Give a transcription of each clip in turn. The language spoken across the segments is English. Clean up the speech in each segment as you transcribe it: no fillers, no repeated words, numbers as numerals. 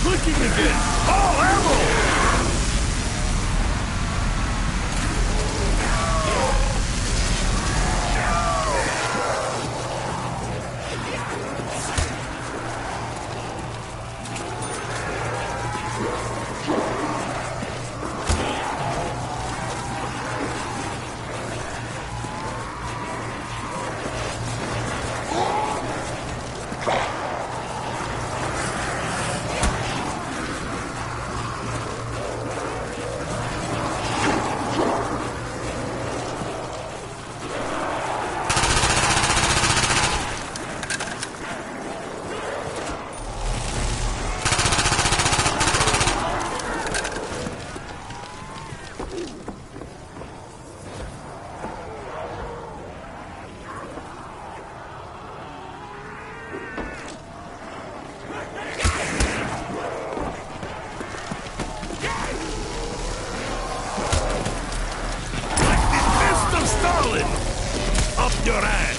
clicking again! Oh, ammo! Up your ass!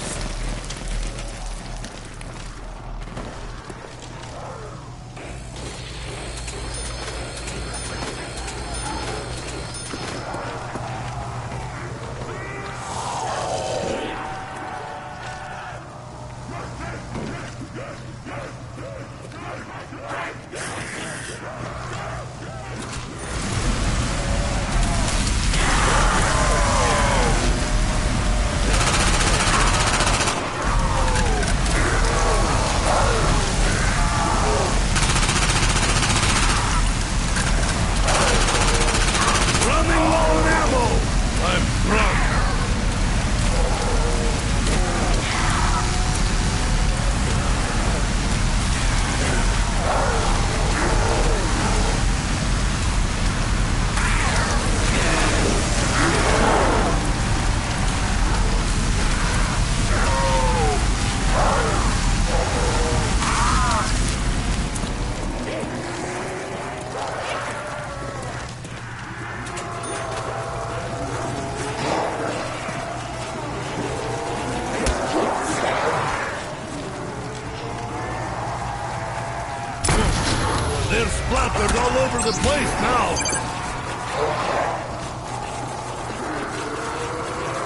They're splattered all over the place now!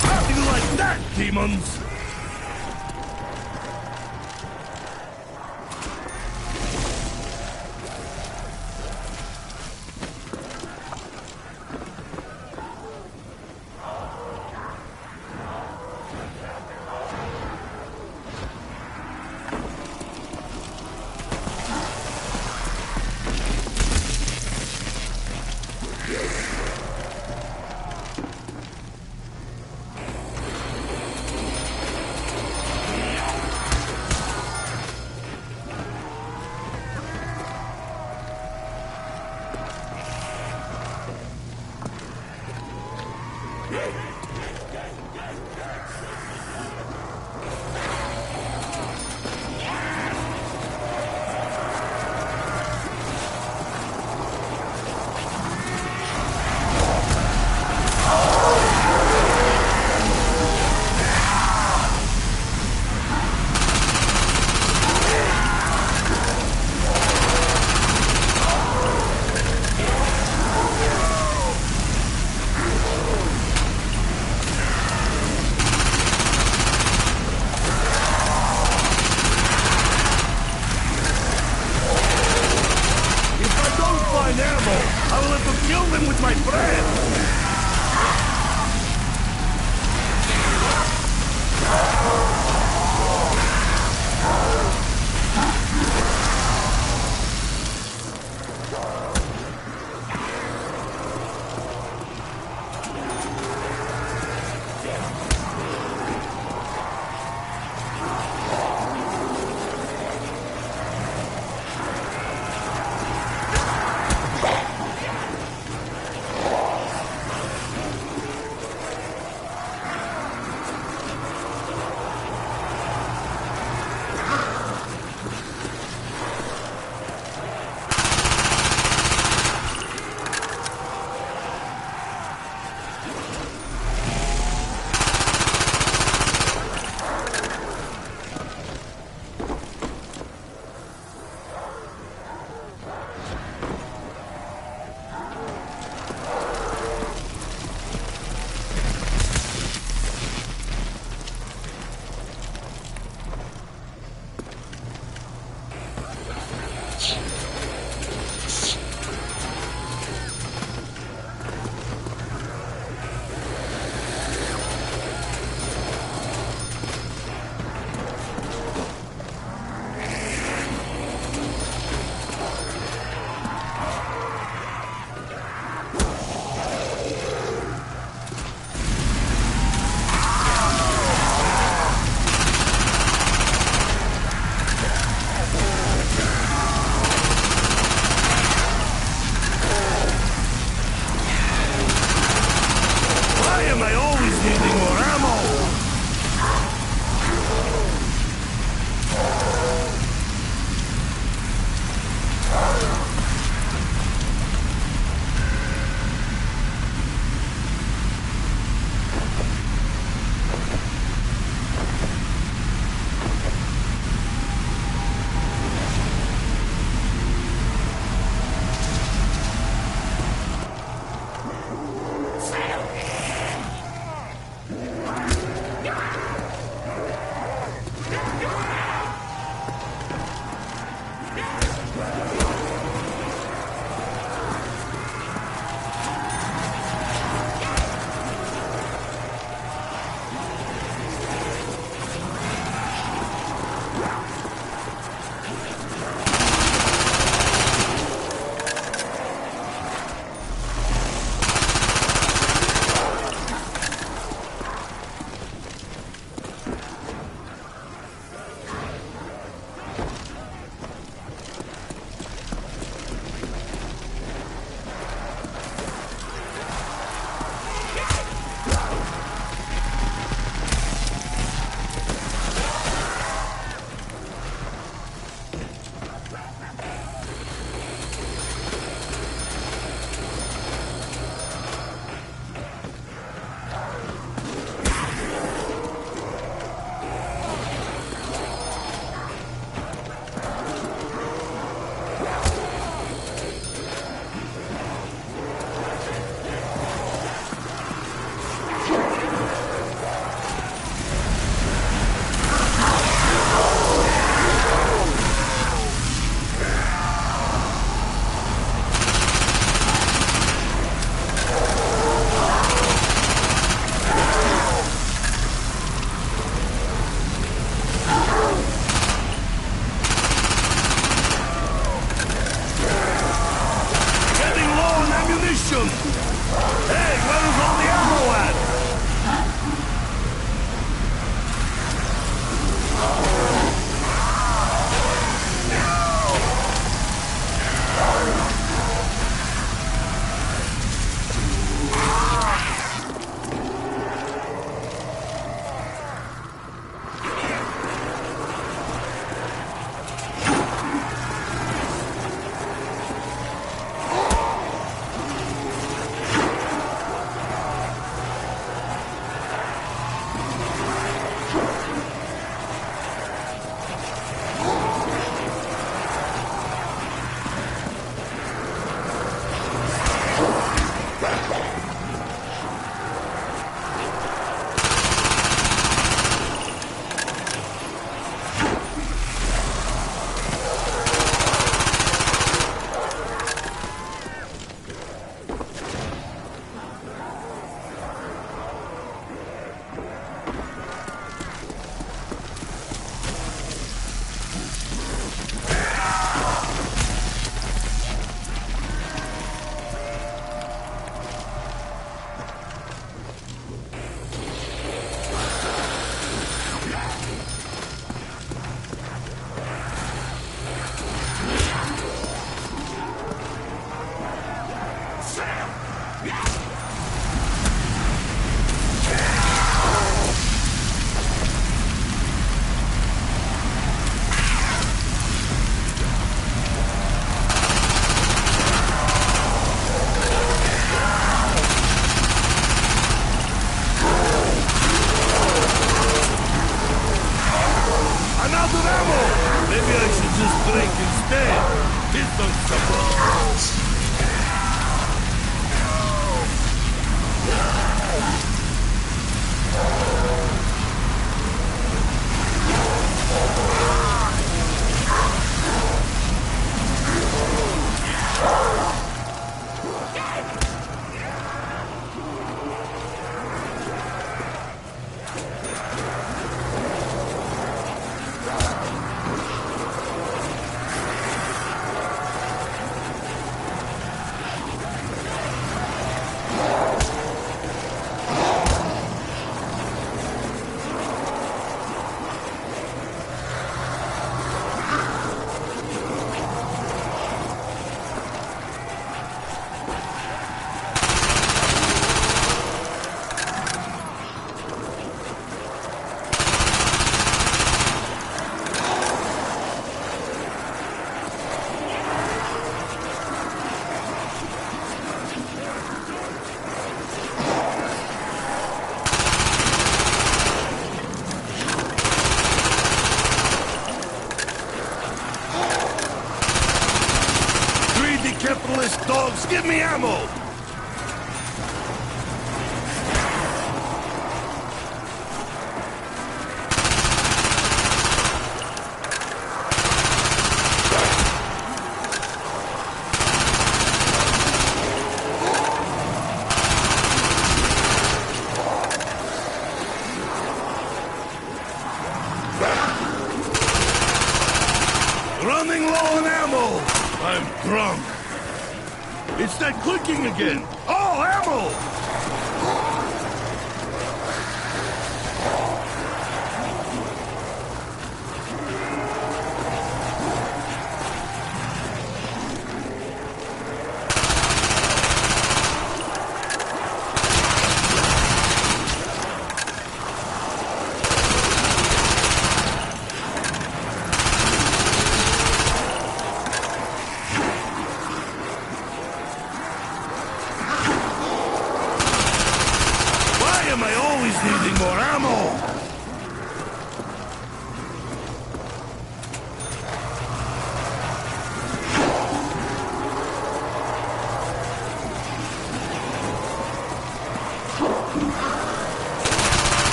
How do you like that, demons? Maybe I should just drink instead. This looks something. Capitalist dogs, give me ammo! Running low on ammo! I'm drunk. It's that clicking again! Oh, ammo! Am I always needing more ammo?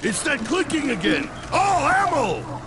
It's that clicking again! Oh, ammo!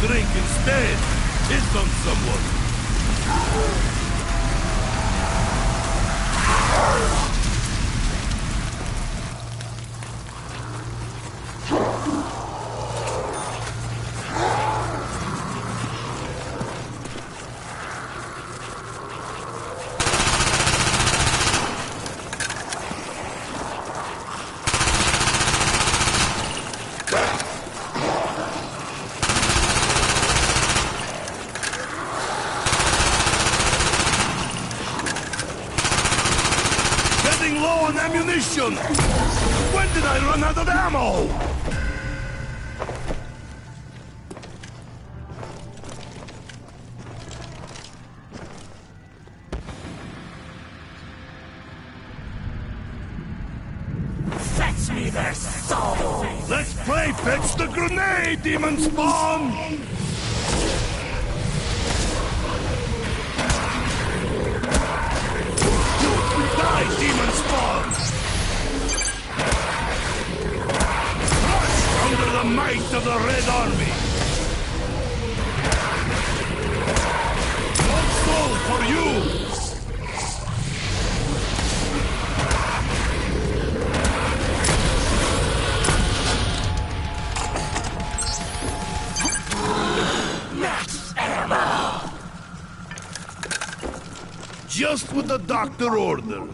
drink instead. Piss on someone. Getting low on ammunition! When did I run out of ammo? Fetch me their soul! Let's play fetch the grenade, demon spawn! Die, demon spawn! Crush under the might of the Red Army! One soul for you! Just what the doctor ordered.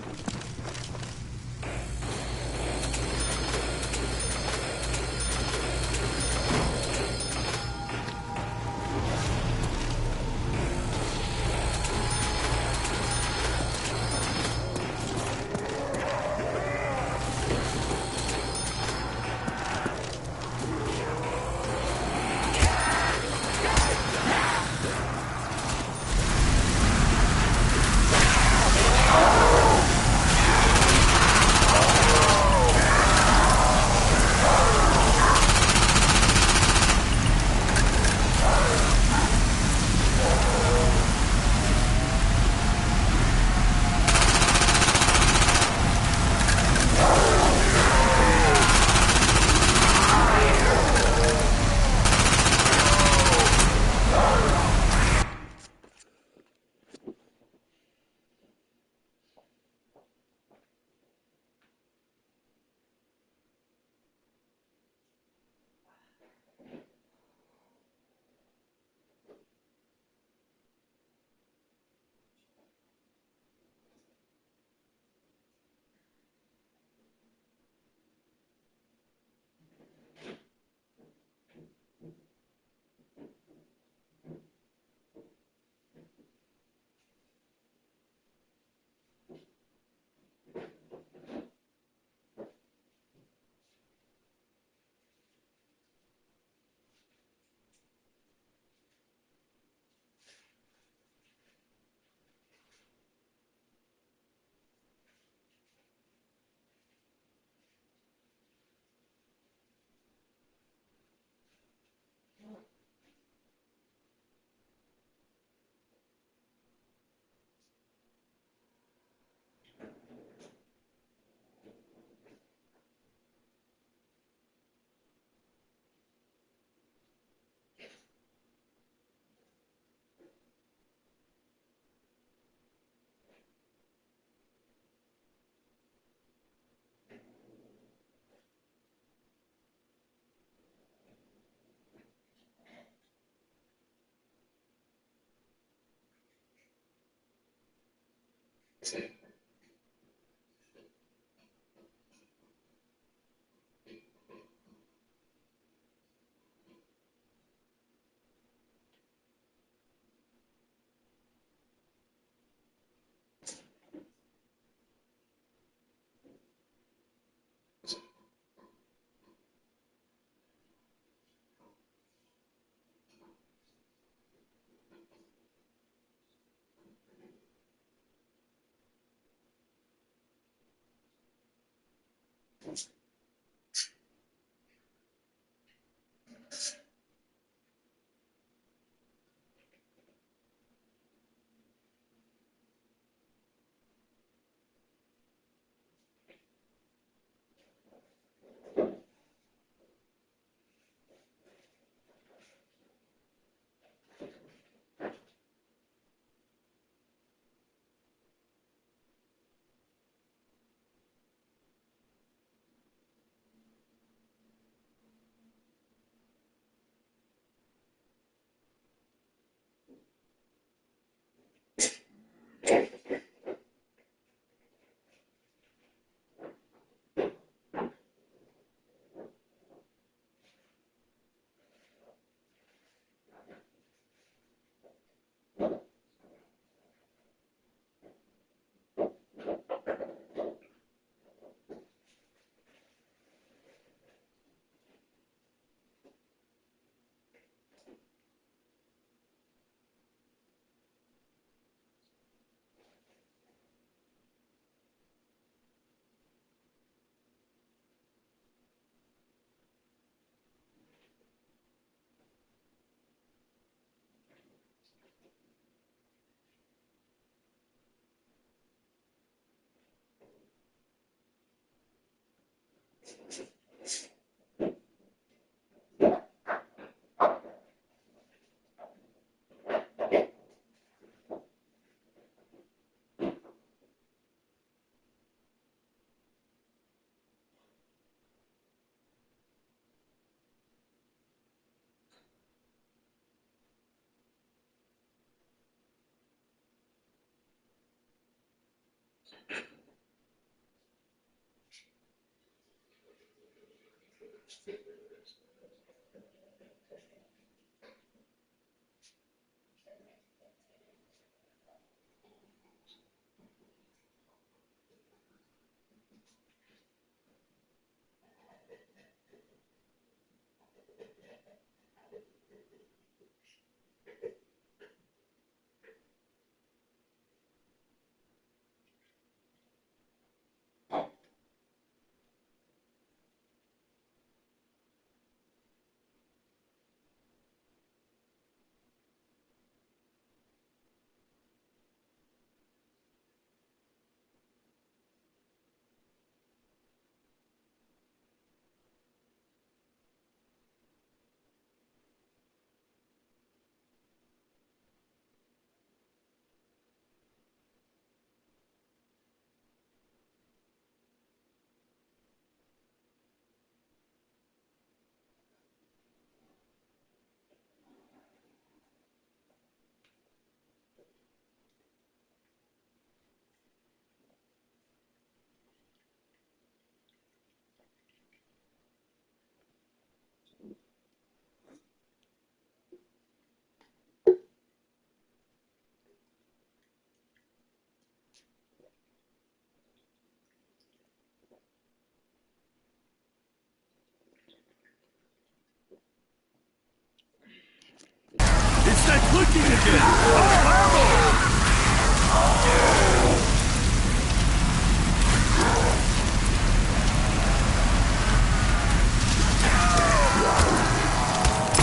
It's that clicking again! Oh, ammo!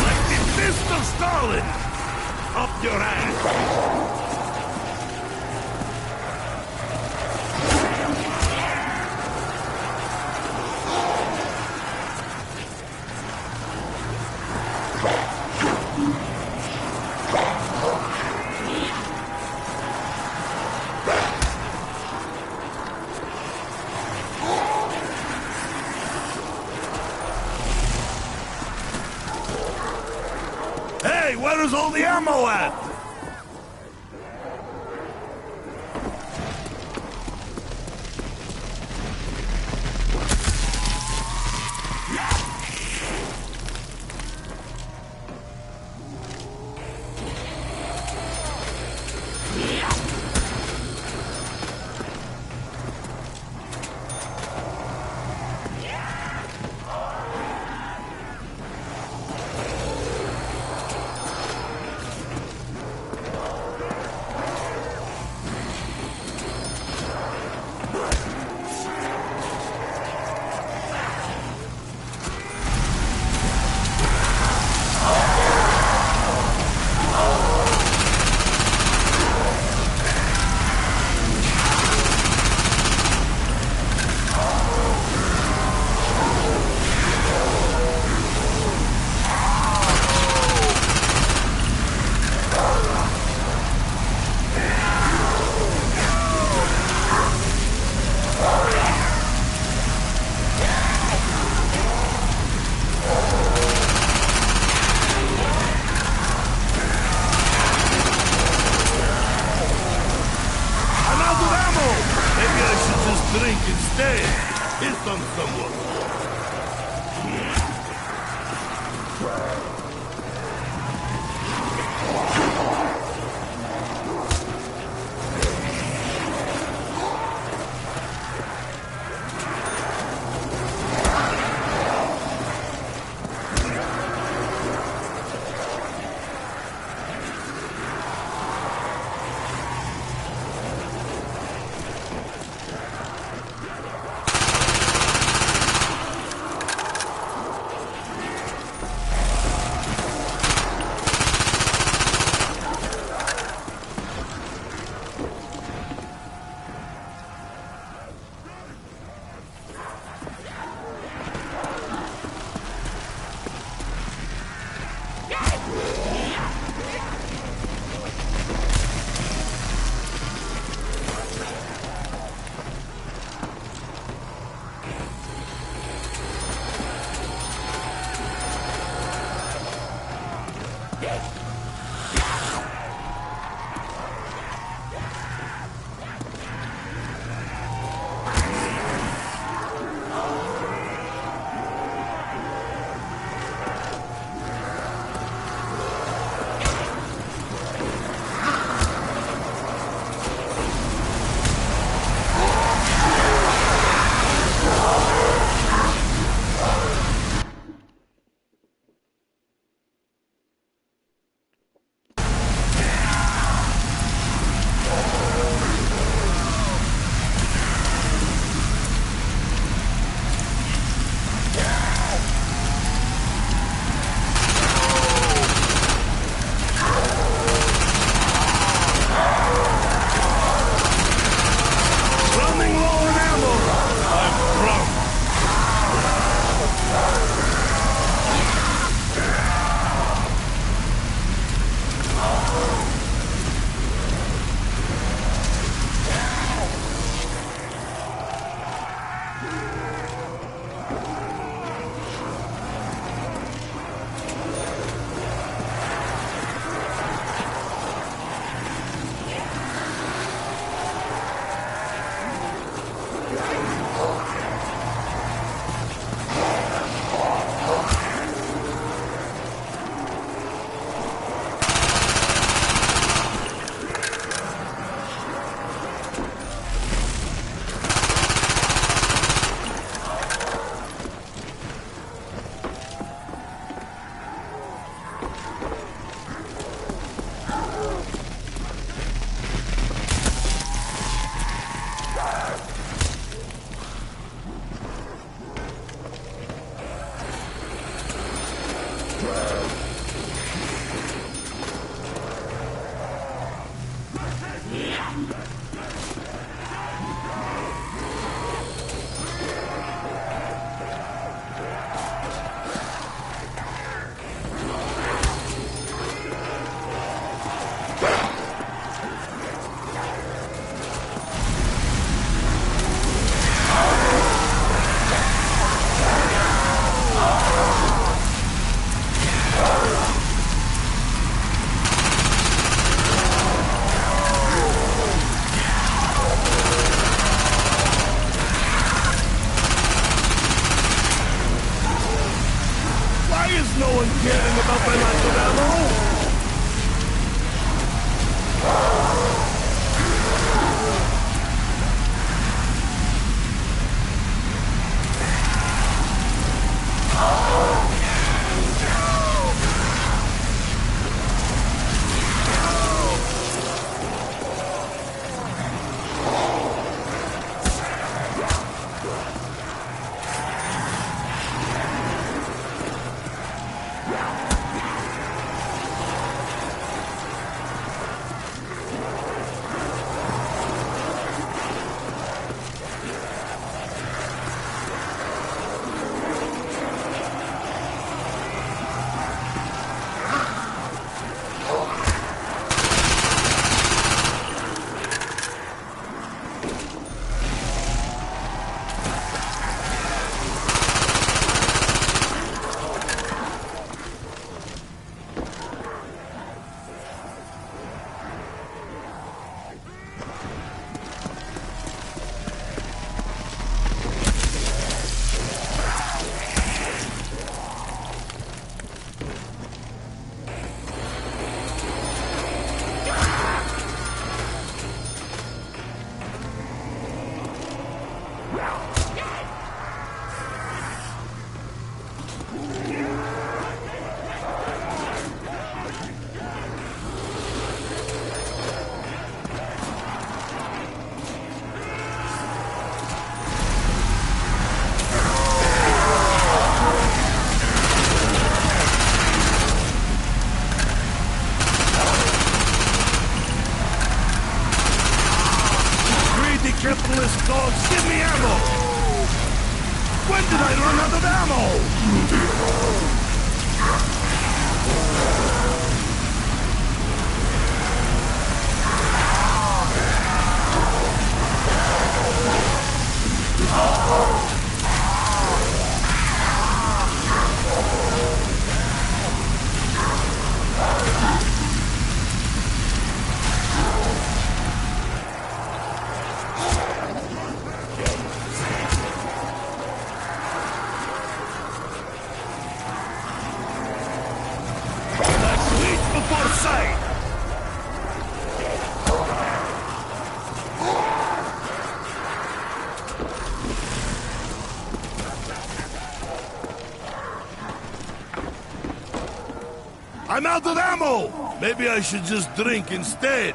Like the fist of Stalin! Up your ass! Hey, where's all the ammo at? Drink instead. Hit on someone. No one caring about my lack of ammo! Capitalist dogs, give me ammo! When did I run out of ammo? I'm out of ammo! Maybe I should just drink instead.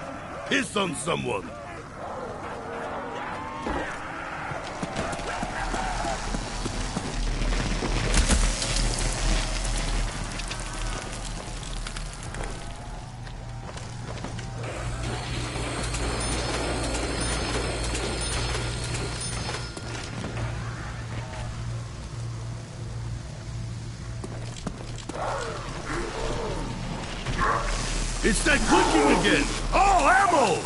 Piss on someone. It's that clicking again! Oh, ammo!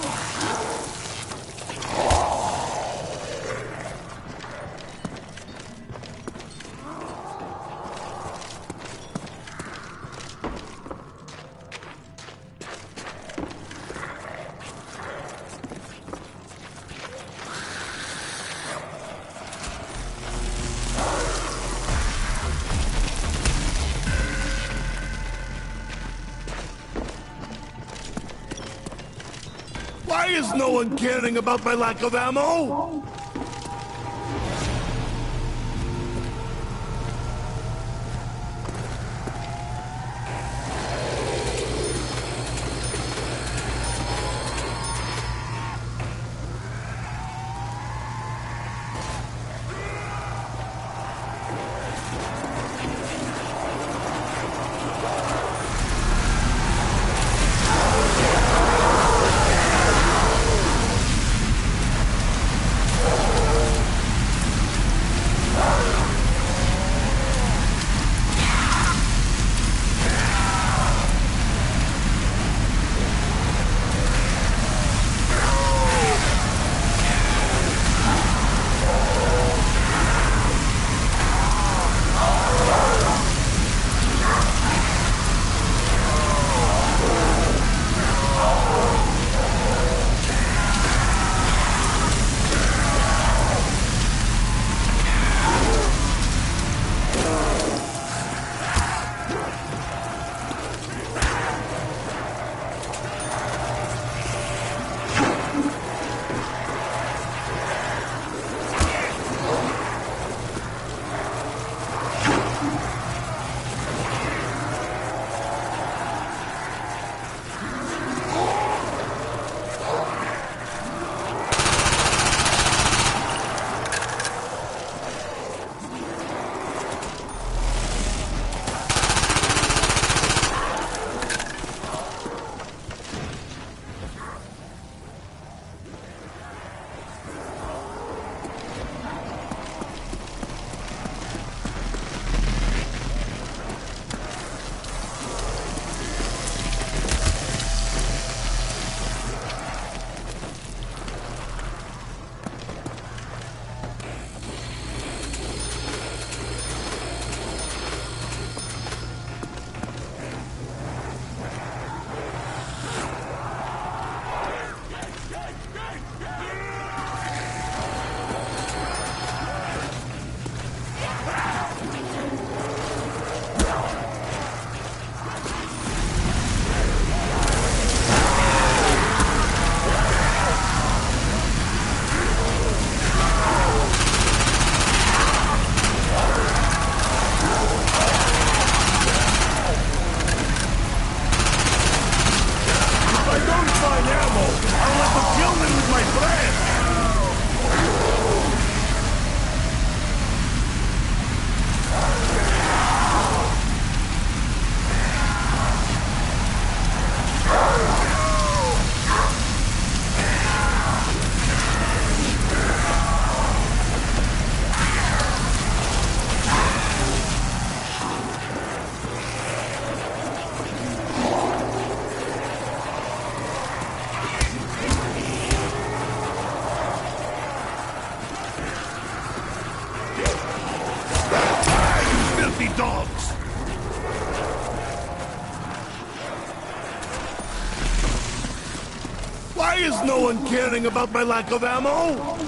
is no one caring about my lack of ammo? Dogs! Why is no one caring about my lack of ammo?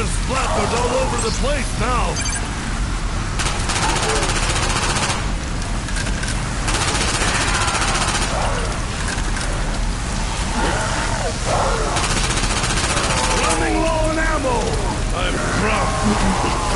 They're splattered all over the place now. Running low on ammo! I'm drunk.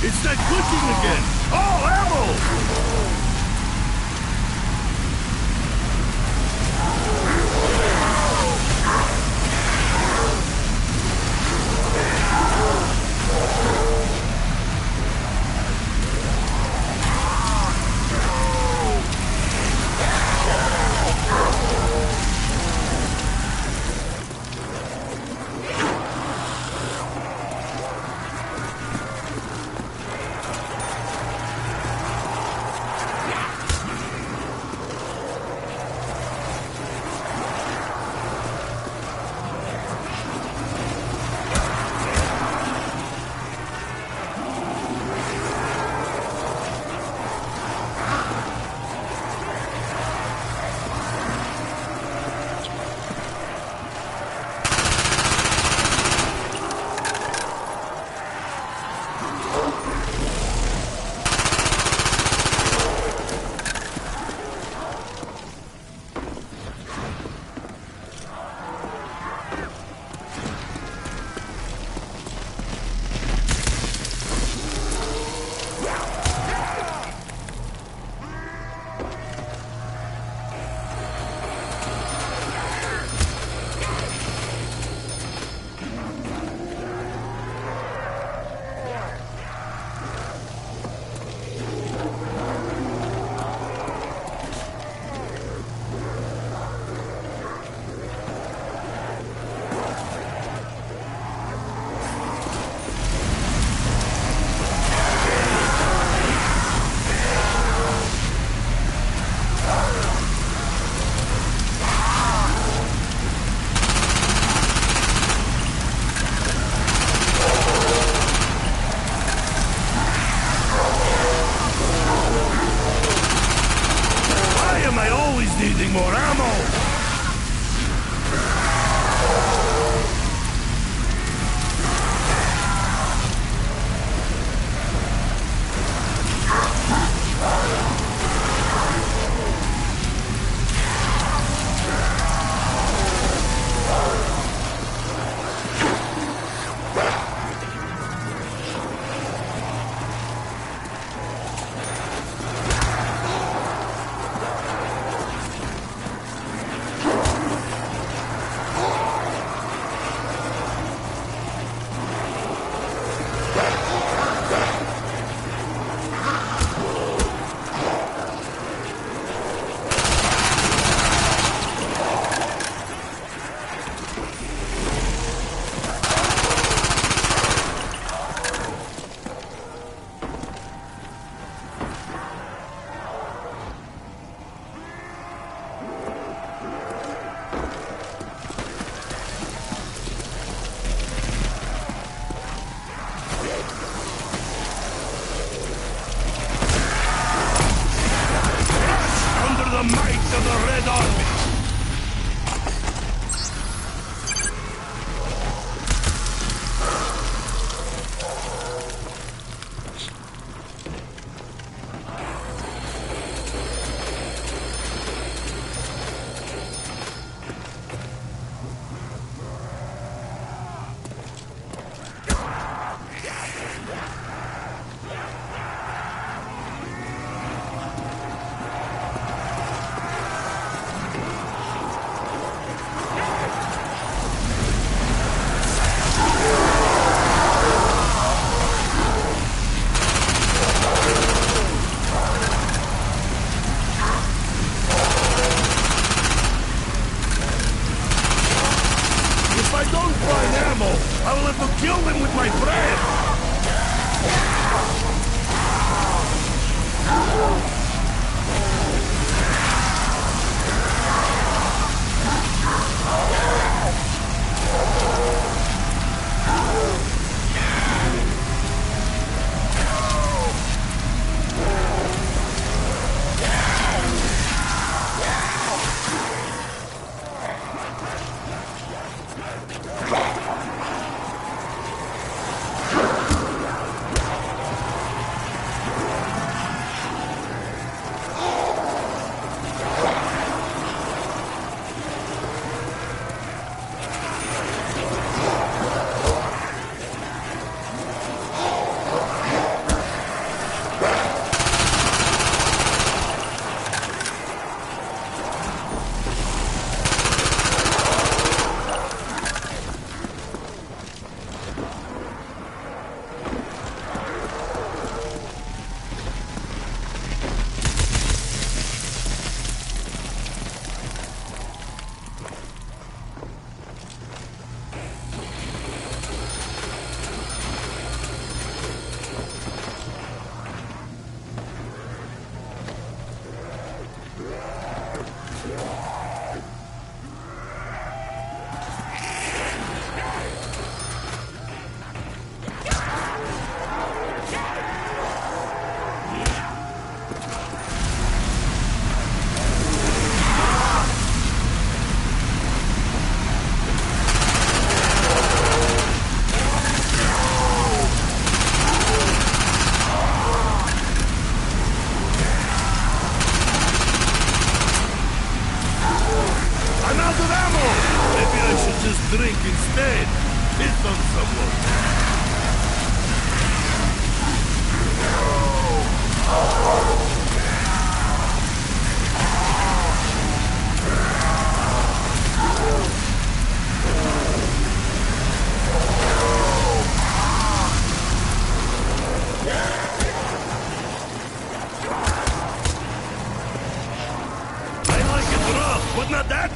It's that clicking again! Oh, ammo!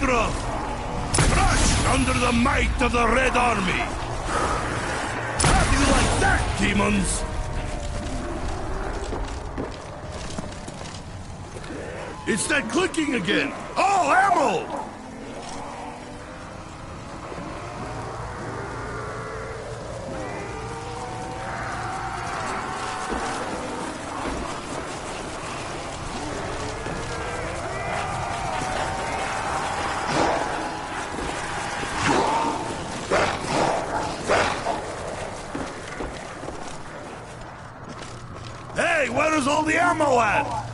Sephiroth! Crushed under the might of the Red Army! How do you like that, demons? It's that clicking again! Oh, ammo! Hey, where is all the ammo at?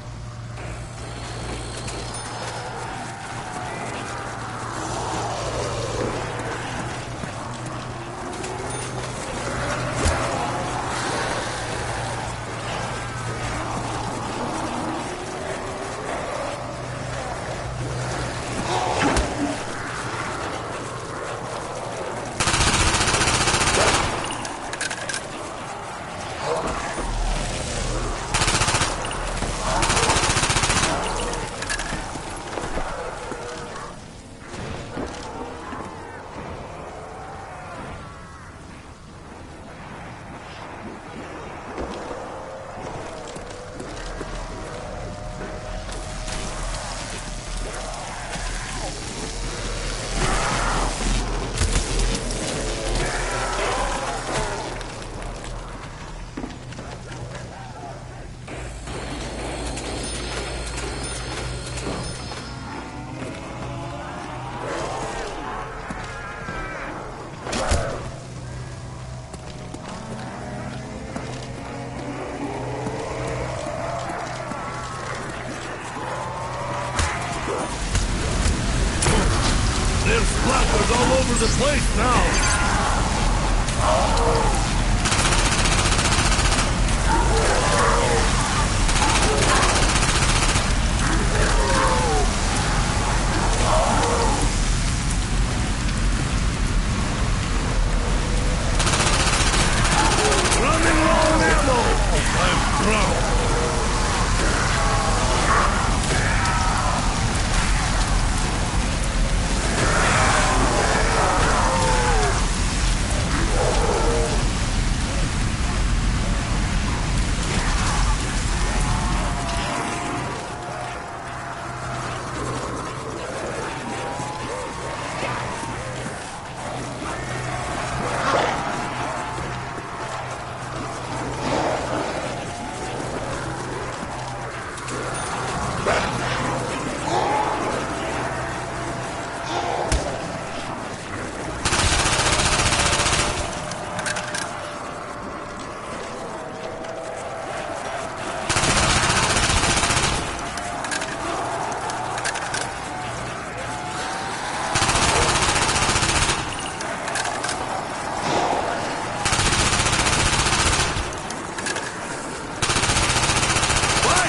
There's splatters all over the place now! Running low on ammo! I'm drunk!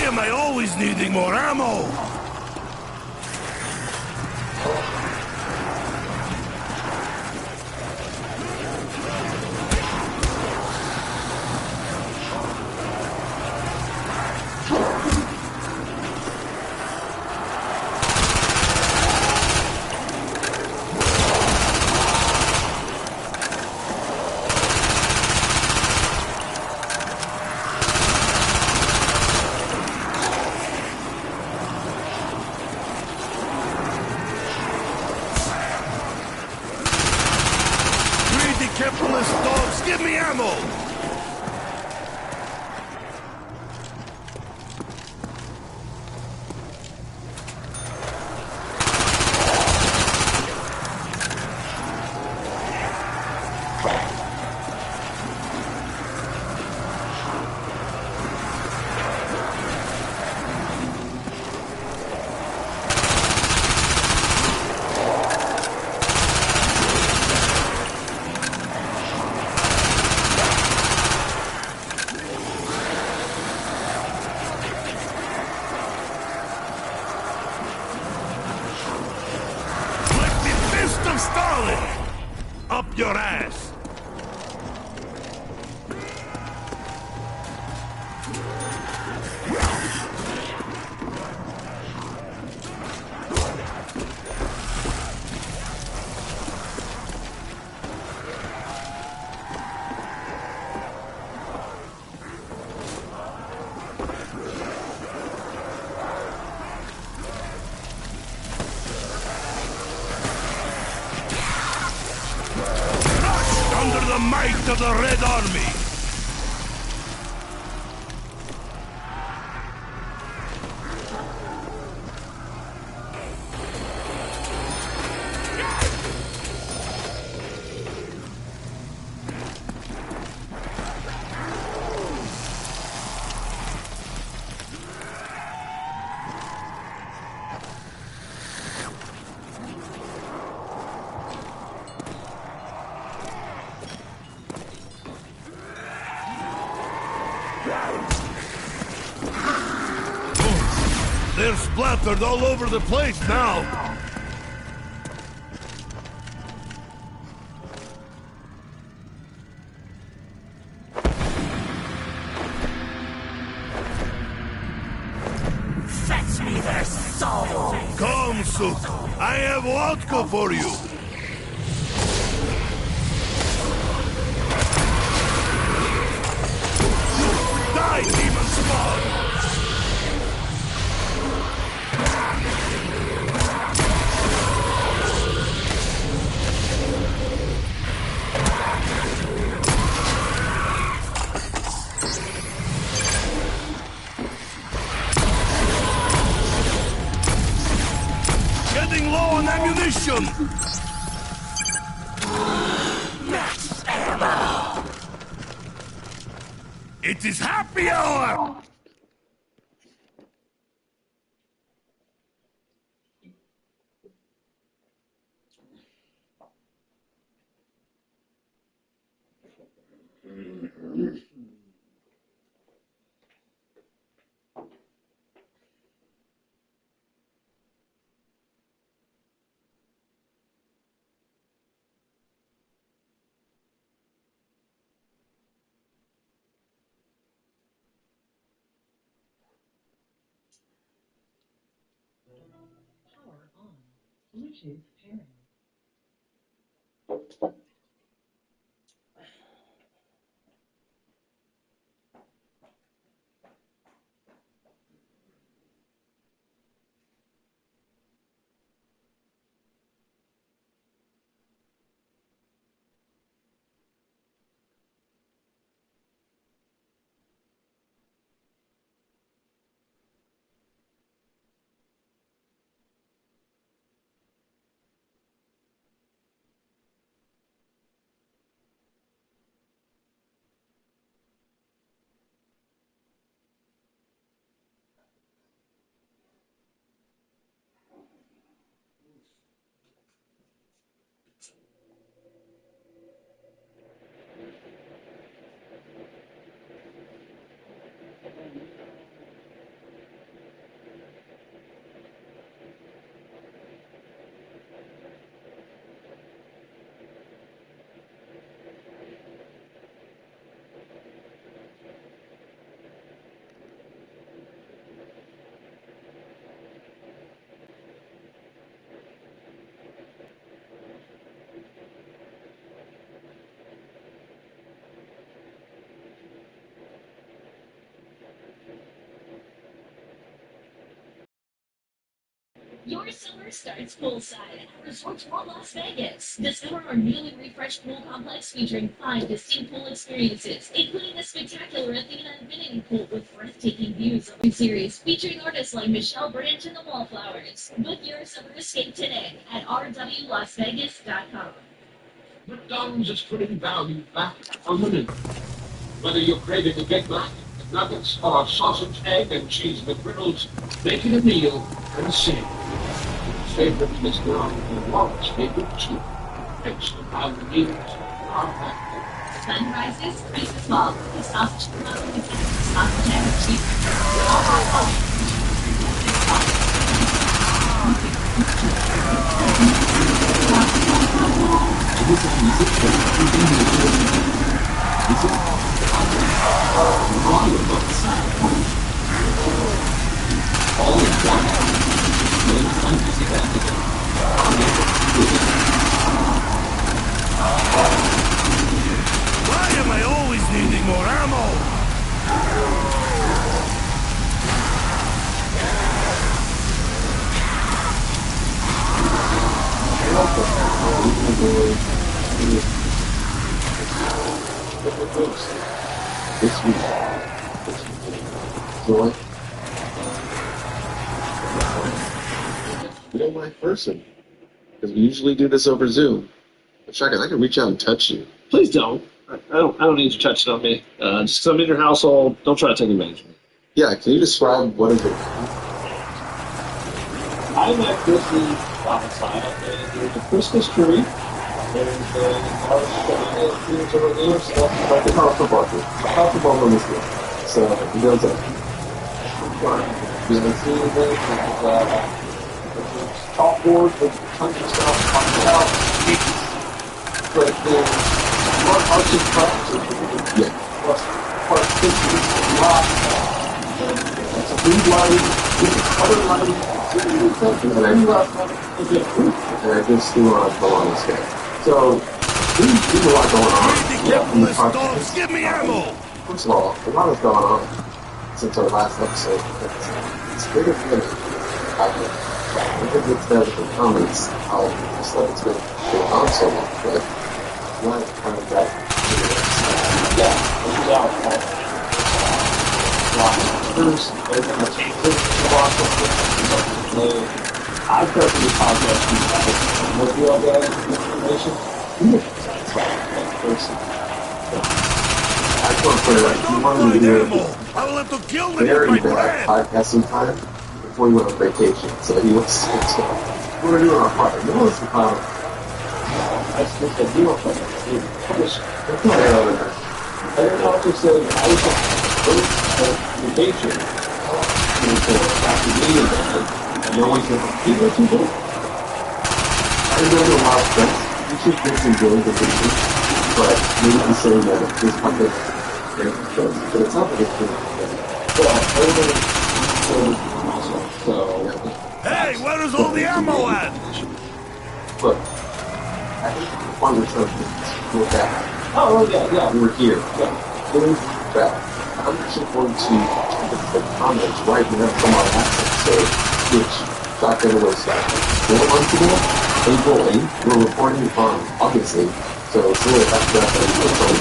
Am I always needing more ammo? Capitalist dogs, give me ammo! army! They're splattered all over the place now! Fetch me their souls! Come, Sook! I have vodka for you! Die, demon spawn! Getting low on ammunition! Max ammo! It is happy hour! Power on. Bluetooth pairing. Your summer starts poolside at Resort World Las Vegas. Discover our newly refreshed pool complex featuring 5 distinct pool experiences, including a spectacular Athena Infinity Pool with breathtaking views of the series featuring artists like Michelle Branch and the Wallflowers. Book your summer escape today at rwlasvegas.com. McDonald's is putting value back on the menu. Whether you're craving a Big Mac, nuggets, or sausage, egg, and cheese McGriddles, make it a meal and save. Favorite is now your wallet's favorite too. Thanks to how the meals are back. Sunrises, Christmas ball, the sausage McMuffin, sausage egg, cheese. Why am I always needing more ammo? this week. Joy. Real life person. Because we usually do this over Zoom. But Shotgun, I can reach out and touch you. Please don't. I don't need you touching on me. Just because I'm in your household, don't try to take advantage of me. Yeah, can you describe what is it? I'm at Christmas outside, and there's a Christmas tree. There's a large trees over there, so Like the college football team. The college football room is good. So it goes up. you can see there's chalkboard with tons of stuff on the out. But there's one arts and crafts, Yeah. plus part pictures, lots, it's a blue light, it's a color light, And I just threw on a this guy. So, there's a lot going on. Minneapolis dogs, give me ammo! First of all, a lot has gone on since our last episode. It's been a minute. I think it's that with the comments, how just like it's been going on so long, but not kind of that. I've heard the podcast with you all that information. I just want to put it like, you wanted to do Ammo! I will have to kill them with very my bad brand! podcasting time before he went on vacation. So he was so we're doing our part. No one's the problem. That's just a deal for me. That's not it. I also said I was on vacation. After meeting them, and no one said, "People too good." I know a lot of friends. You should just enjoy the vacation. But maybe he's saying that this podcast is great. But it's not that it's good. Well, everybody so Hey, where is all the ammo at? Look, I think the fun return is we're back. oh yeah. We're here. We're back. I'm actually going to the comments right now from our last episode, which Shotgun was 4 months ago, April 8th. We're recording on August 8th, so it's a little extra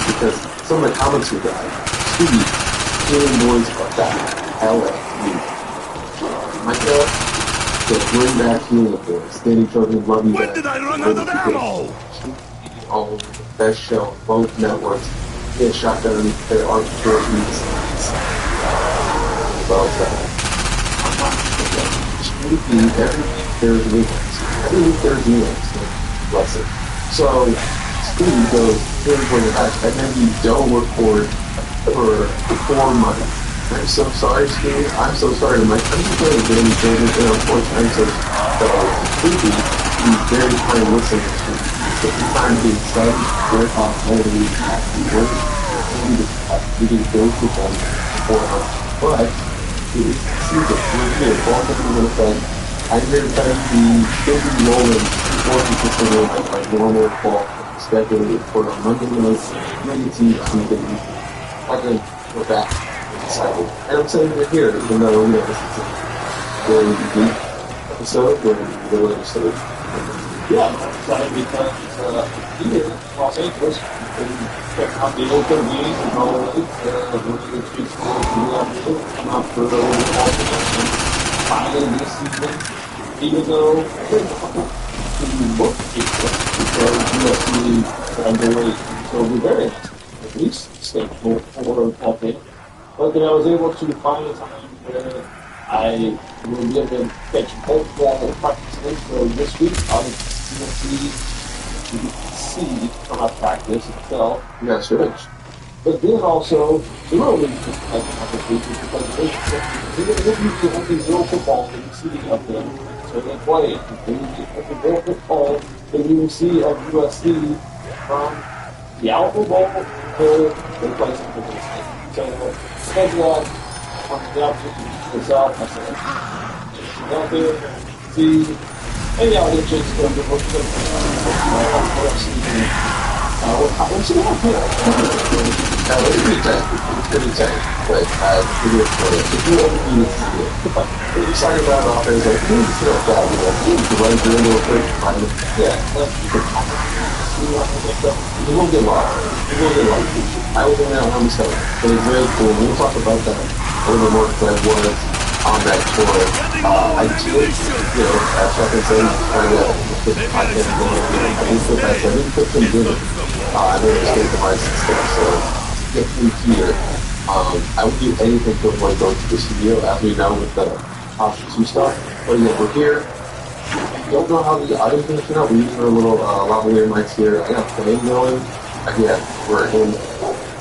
because some of the comments we got, Steve, hearing noise about that, LFU. Micah, the bring back healing force, Danny Jordan, love you When guys. did I run out of ammo? All the best show on both networks. Yeah, Shotgun, there are 4 weeks. Well, every week there's remakes. Every week there's remakes. Bless it. So, Steve goes, here's where you're at, and then you don't record for 4 months. I'm so sorry, Steve. I'm so sorry. I'm just playing a game, and unfortunately, I'm so creepy. He's very kind of listening to me. So he's trying to be excited, very confident, and he's actually working. We can go to them for him. But, see that we're here. Both of them with us. I'm here to try to be busy rolling more consistently like my normal fall schedule for a Monday night, maybe Tuesday. We're back. Excited. And I'm saying we're here, even though this is a very unique episode, we're really interested. Yeah, I'm excited because here in Los Angeles, on the open meeting and all of it, we're come out for the alternate finally this season, even though there's a couple to book people because USC is underway. So we're very at least scheduled for alternate. But then I was able to find a time where I will be able to catch both balls at practice. So this week, I'll see how I practice itself. Yeah, sure. But then also, the road is applications because they're usually only real football that you see of them. So they play. Then you get the real football that you see of USC from the Alpha Bowl to the place of the state. So, because of that, on the opportunity to myself, I said, out there, see, maybe I'll get chance to go to the book. What's it like here? It's pretty tight. But figure for it. If you ever need to see it, we're excited about it off there. It's like, you need to see that, you need to run through a little quick, find it. Yeah, you won't get lost. You won't get lost. I was in that on the show. It was very cool. We'll talk about that a little more because I was on that tour. I did, as Chuck and said, trying to get the podcast going. I didn't put some dinner. I know there's good devices and stuff, so to get through here, I would do anything to avoid going to the studio, as we know with the option 2 stuff. But again, we're here. Don't know how the audio's going to turn out. We're using our little lavalier mics here. I got a fan going. Again, we're in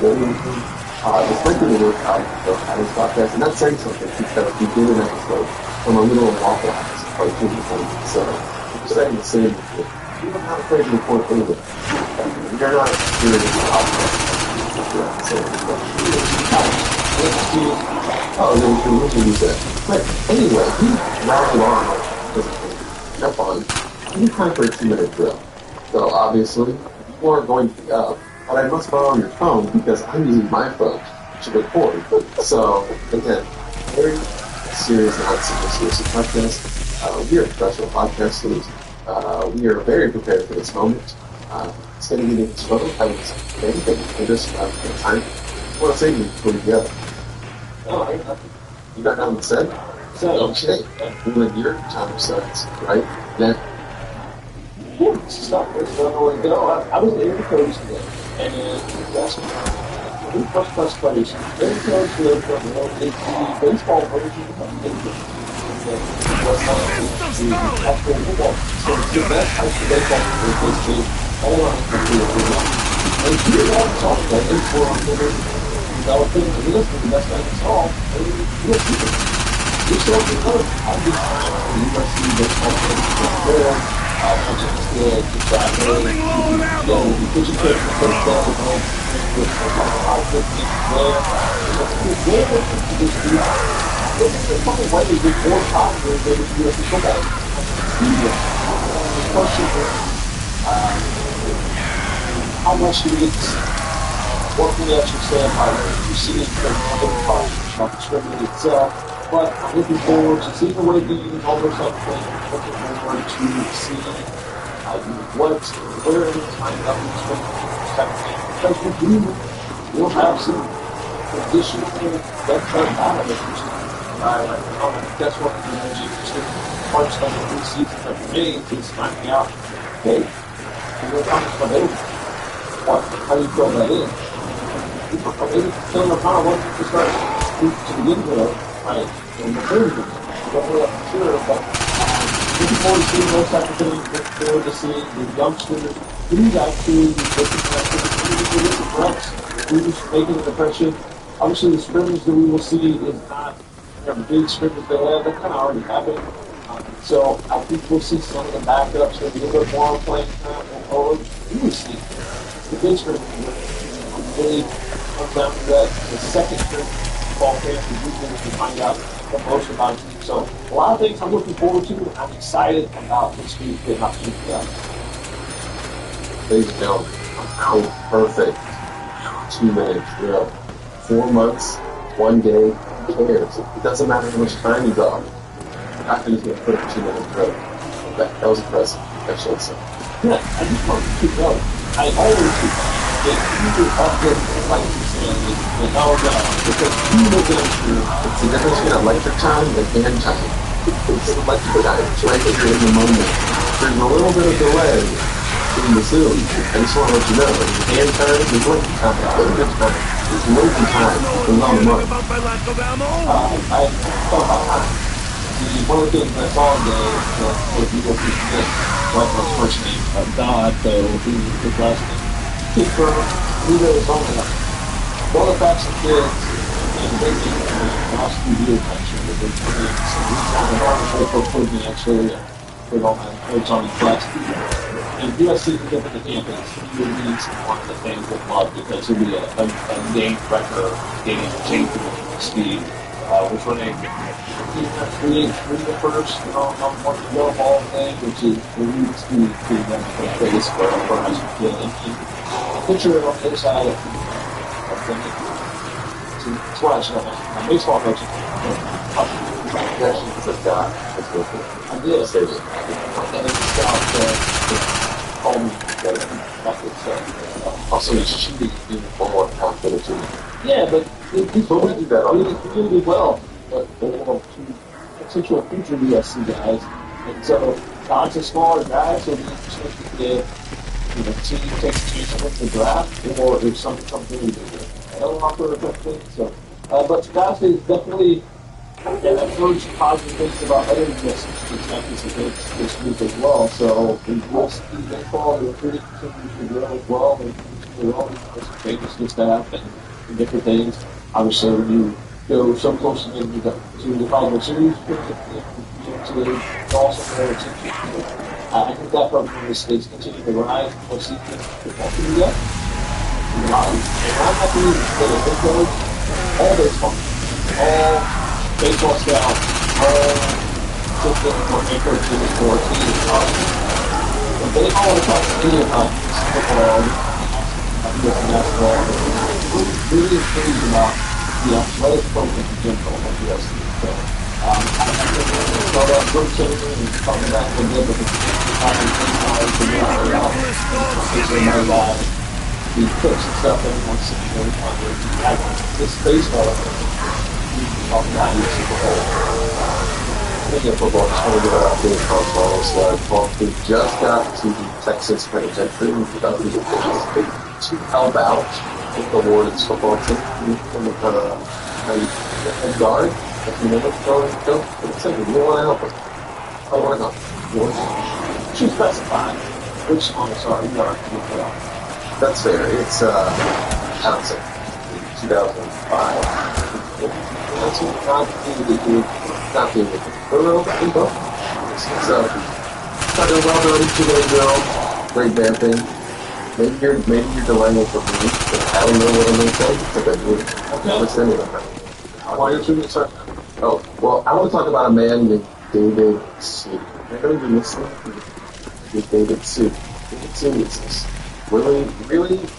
it's likely to work out on this podcast, and that's saying something because we did an episode from a little Waffle House, like 2020. So we're saying the same thing. We don't have a afraid to report anything. You're not serious about what you said. But anyway, he rattled on, jump on, any time for a 2-minute drill. So obviously, you are going to be up. But I must borrow your phone because I'm using my phone to record. So, again, very serious, not serious podcast. We are professional podcasters. We are very prepared for this moment. Instead of getting this photo, I was very thankful for this time. I want to say to you before you go. No, I ain't nothing. You got down the set? Okay. When your time starts, right? Then. Stop this. I was in the coach today. And that's we first place. Very close to the baseball version of baseball. Actual football. So it's the best high school baseball in all around the country. And here that's all that is for developing and listening to the best I can solve. You're still the coach. I'm just USC baseball coach. Running low on ammo! How much do we get what we actually say about you see it from the script itself? But I'm looking forward to seeing the way we use all those other things. Looking forward to see where it is lined up in the script. Because we'll have some additional website out of it. That's what the part stuff of the season that we made is finding out, hey, we're coming from over. How do you fill that in? Maybe filling a power once you start to begin with. Right, and the third one, don't really sure, but looking forward to seeing those type of things, looking forward to seeing the youngsters who's actually looking for us, who's making an impression. Obviously, the scrimmage that we will see is not the big scrimmage they have, that kind of already happened. So I think we'll see some of the backups, maybe a little bit more playing time forward. We will see the big scrimmage really comes down to that, the second scrimmage. Ball fans to find out the most about you. So a lot of things I'm looking forward to. I'm excited about this week getting up to that. Ladies and gentlemen, how perfect 2-minute drill. 4 months, 1 day, who cares? It doesn't matter how much time you go. You're not going to get a perfect 2-minute drill. That was impressive. That's what I said. Yeah, I just want to keep going. I always keep going. Either up there like you said, and all that, because you will go through. It's the difference between electric time and hand time. It's electric time. It's right here in the moment. There's a little bit of delay in the Zoom. I just want to let you know. Hand time is electric time. Electric time. It's local time. It's on the month. About my lack of ammo? I thought about time. One of the things I saw today was if you look at this, like my first name, Dodd, so his last name. For who knows something else. One of the facts of kids and basically the last few years actually have been pretty for putting me actually put all my coach on the class. And USC to get to the campus would be one of the things with love because it would be a game record getting changed with speed. Which running three the first, on one to go ball thing, which is the lead speed to them to face for high school kid. Picture on the other side of the it's why I should have my baseball coach. Actually, it's a guy. It's real cool. I did. And then Scout called me. Also, you should be one more time. finishing. Yeah, but But we do that all the really well. But they want to potential future USC guys. And so lots of smaller guys will be interested if the team takes a chance on the draft or if something comes in with a offer or something. So, but Tabasco is definitely, and I've heard some positive things about other USC champions this week as well. So the USC baseball will really continue to grow as well. And we're all some changes to staff and different things. Obviously, when you go so close to the College Series, to also more attention. I think that program is continuing to rise. We'll see if it's happening yet. And I'm not going to say a big coach, all baseball, all baseball staff, all assistant or head coaches or teams. But they all want to talk to me about football, basketball, really intrigued about the athletic program in general at USC. So, I saw that group sitting and talking about the good with the clips and stuff, everyone's sitting there wondering, this baseball, talking about you Super Bowl. Speaking of football, just want to give an update on college football. We just got to the Texas Penitentiary. We got to help out with the Warden's football team. From the head guard. If you know what's going on, it's like, you want to help them. Oh, why not? She specified which songs are you are to put on. That's fair. It's, I don't say, 2005. That's not being with so, kind of well done, 2 days ago. Great vamping. Maybe you're delaying it for me, but I don't know what I'm going to say, because I do listen to it. Why are you doing this? Oh, well, I want to talk about a man named David Sue. I know you're listening. David Sue. David Sue is this really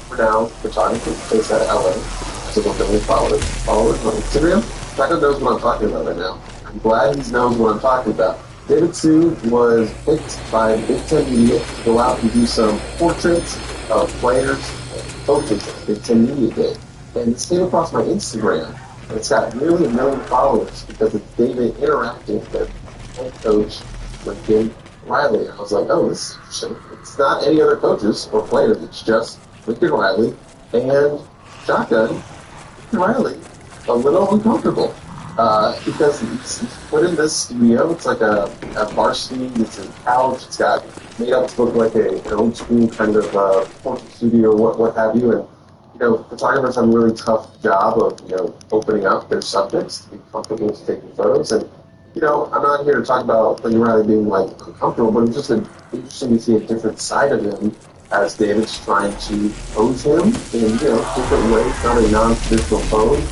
renowned photographer based out of LA. Has over 1 million followers on Instagram. Tucker knows what I'm talking about right now. I'm glad he knows what I'm talking about. David Sue was picked by Big Ten Media to go out and do some portraits of players and coaches that Big Ten Media did. And this came across my Instagram. And it's got nearly 1 million followers because it's David interacting with head coach Lincoln Riley. I was like, oh, this is interesting. It's not any other coaches or players. It's just Lincoln Riley and Shotgun. Lincoln Riley a little uncomfortable because he's put in this studio. It's like a varsity. It's a couch. It's got made up to look like an old school kind of portrait studio, what have you. And photographers have a really tough job of opening up their subjects to be comfortable with taking photos. And I'm not here to talk about Lincoln Riley being like uncomfortable, but it's just interesting to see a different side of him as David's trying to pose him in different ways, not a non-traditional pose.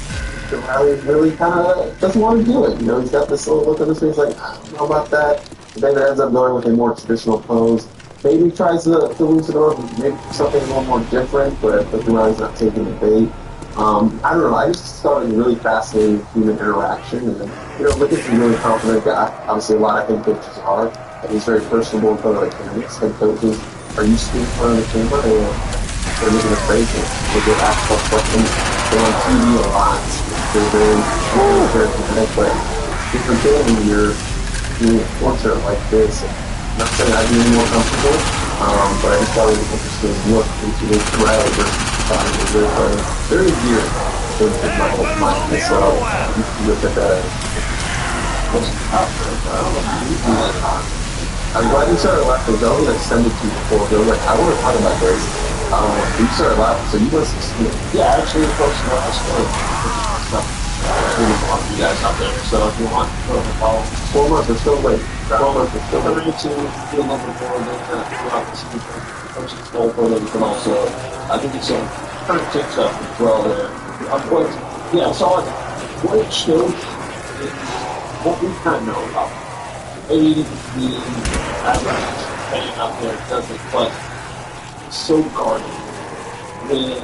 Riley really kind of doesn't want to do it. He's got this little look on his face like, I don't know about that. David ends up going with a more traditional pose. Maybe tries to loosen it up, maybe something a little more different, but Riley's not taking the bait. I don't know. I just thought it was a really fascinating human interaction. And Lincoln's a really confident guy. Obviously, a lot of head coaches are. And he's very personable in front of the cameras. Head coaches are used to being in front of the camera, and they're looking afraid to get asked tough questions. They're on TV a lot. They're very charismatic, but different thing when you're doing a portrait like this. I'm not saying I'd be any more comfortable, but I just thought it was an interesting look into this Riley versus very endearing in my whole mind. So you can look at that. I'm glad you started laughing. I was going to send it to you before. They were like, I want to talk about this. You started laughing, so you must have seen it. Yeah, actually, the folks know I scored. Really want you guys out there. So if you want to follow 4 months, we're still waiting. 4 months, we're still I'm waiting. ready to do a little bit more than throughout the season. Coaching goal for them, but also I think it's some kind of tips up as well there. I saw it. What it shows is what we kind of know about maybe the average fan out there doesn't, but it's so guarded. We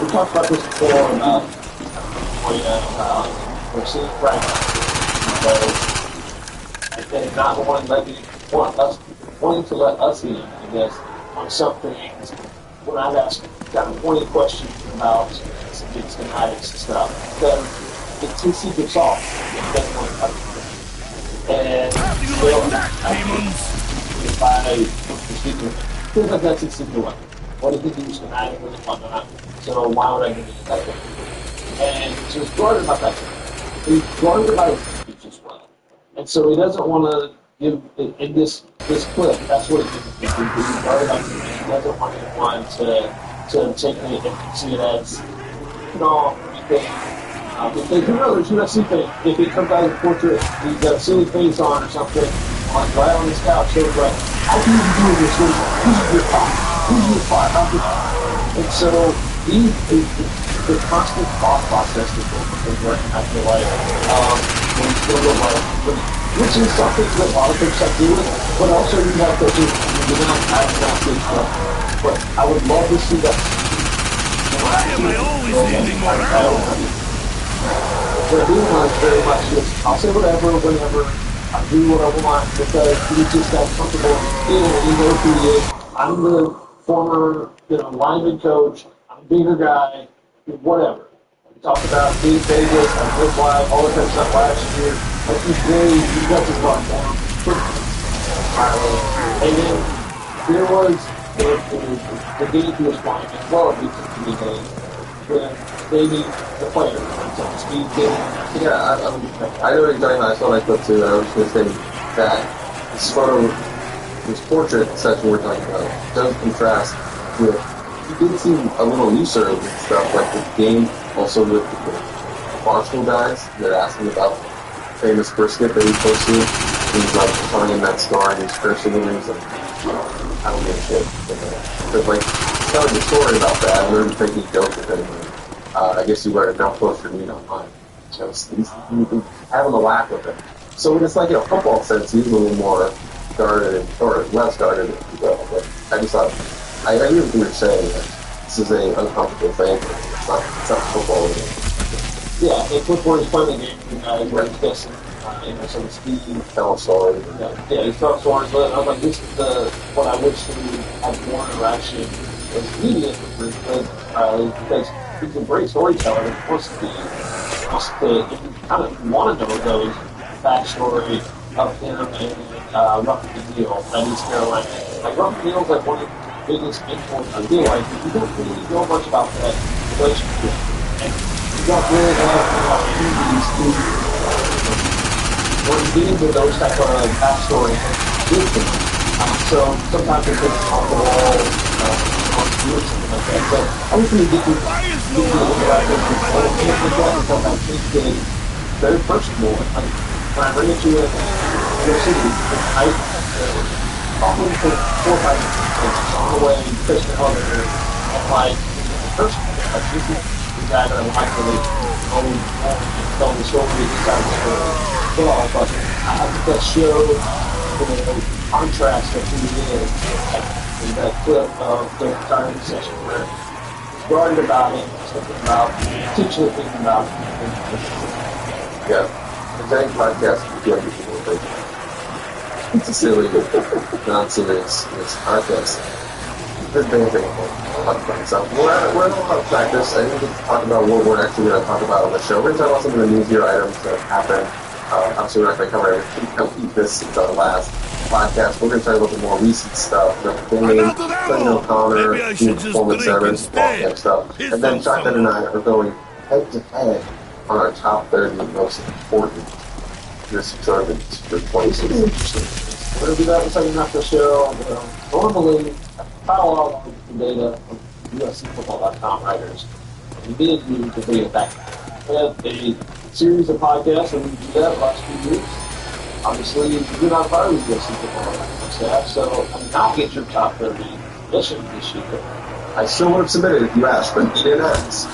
talked about this before about we're seeing practice and not wanting to let us in, I guess, on some things when I've asked kind of pointed questions about some big schematics and stuff, because it's too secret sauce. It doesn't want to touch it. And How do you well, like that, demons? if I feels like that's its secret weapon. What if he do schematic with it, whatnot? So why would I give it that weapon? And so he's guarded about that. He's guarded about his speech as well. And so he doesn't want to give, in this clip, that's what he's guarded about his speech. He doesn't want anyone to take it and see it as, you know, anything. Because who knows, UFC thing, if he comes out of the portrait, he's got a silly face on or something, like right on his couch, so it's like, how can you do this? Who's your father? Who's your father? And so the constant thought process is what I feel like when you feel which is something that a lot of folks have to do, but also you have to do not have that good stuff. But I would love to see that. Why am I always needing more ammo? What I do want is very much just, I'll say whatever, whenever, I'll do what I want, because he's just that comfortable in it, you know who he is. I'm the former, lineman coach, I'm a bigger guy, whatever. We talked about being Vegas, I lived live, all that kind of stuff last year. Like he's he got his run down. And then there was the game he was playing as well as the game when they need the player. Speed game. Yeah, I know what you're talking about. I saw that clip too. I was going to say that this photo, this portrait section we're talking about, does contrast with, he did seem a little looser and stuff, like the game, also with the Barstool guys. They're asking about famous brisket that he posted. He's like telling him that story and he's cursing him and he's like, I don't give a shit. But like, telling the story about that, and they're making jokes with him. I guess you were enough closer to me online. So he's having a laugh with him. So when it's like in a football sense, he's a little more guarded, or less guarded, if you will. But I just thought, I agree with what you're saying. This is an uncomfortable thing. It's not football. Yeah, it's football. He's playing the game. Where he's guessing. Some speed. Tell a story. Yeah, he's telling stories. But I was like, this is what I wish we had more interaction as media because he's a great storyteller. He wants to if you kind of want to know those backstory of him and Ruffin Neal at East Carolina. Like Ruffin Neal's like one of the biggest influences. I feel like you don't really know much about that relationship. And you don't really have opportunities to when you get into those type of backstory so sometimes it's just off the wall on do something like that. So I was going to get you very personal. Like, when I ran into you in your city, I probably for 4 or 5 minutes on the way, Chris and Hunter, and like, personal. Like, this is the guy that I like really tell the story, this kind of story. Well, but I think that showed the contrast of who he is in that clip of the retirement session where he's worried about it, something about teaching thinking about it. Yeah. The Dang podcast is young people. It's a silly, non-serious podcast. Good thing talk about stuff. We're in a lot of practice. I think we can talk about what we're actually going to talk about on the show. We're going to talk about some of the newsier items that happen. Obviously, we're not going to cover everything. Don't keep this since our last podcast. We're going to talk about the more recent stuff. Clayton O'Connor, Performance 7, all that stuff. And then Shotgun and I are going head to head on our top 30 most important tournaments for 2016. We're going to do that in the second half of the show. Normally, I file all the data from UFCfootball.com writers. We did use the data back. We have a series of podcasts, and we do that last few years. Obviously, you're not part of the UFC football staff, so I'm not get your top 30 mission this year. I still would have submitted if you asked, but you didn't ask.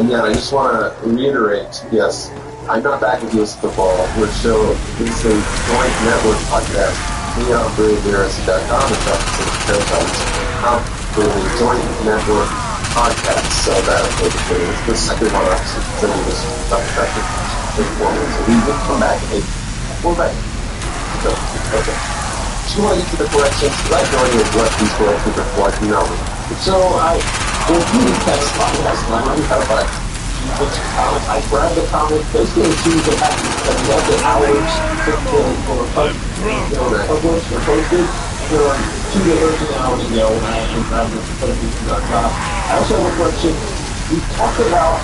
Yeah, I just want to reiterate, yes, I'm not back with UFC football. We're still, this is a joint network podcast. We operate UFC.com and Shop for the joint network podcast. So that is the second one, obviously, so we just stuff effective. So we will come back and we're back. So, okay. Just want to get to the corrections. Like knowing what these corrections are for, you know. So when he test podcast, and I already had a buy. I grabbed the comic basically as soon as it happened, because we had the hours that were published or posted. There were 2 to 13 hours ago when I grabbed it to put it into our top. I also have a question. We talked about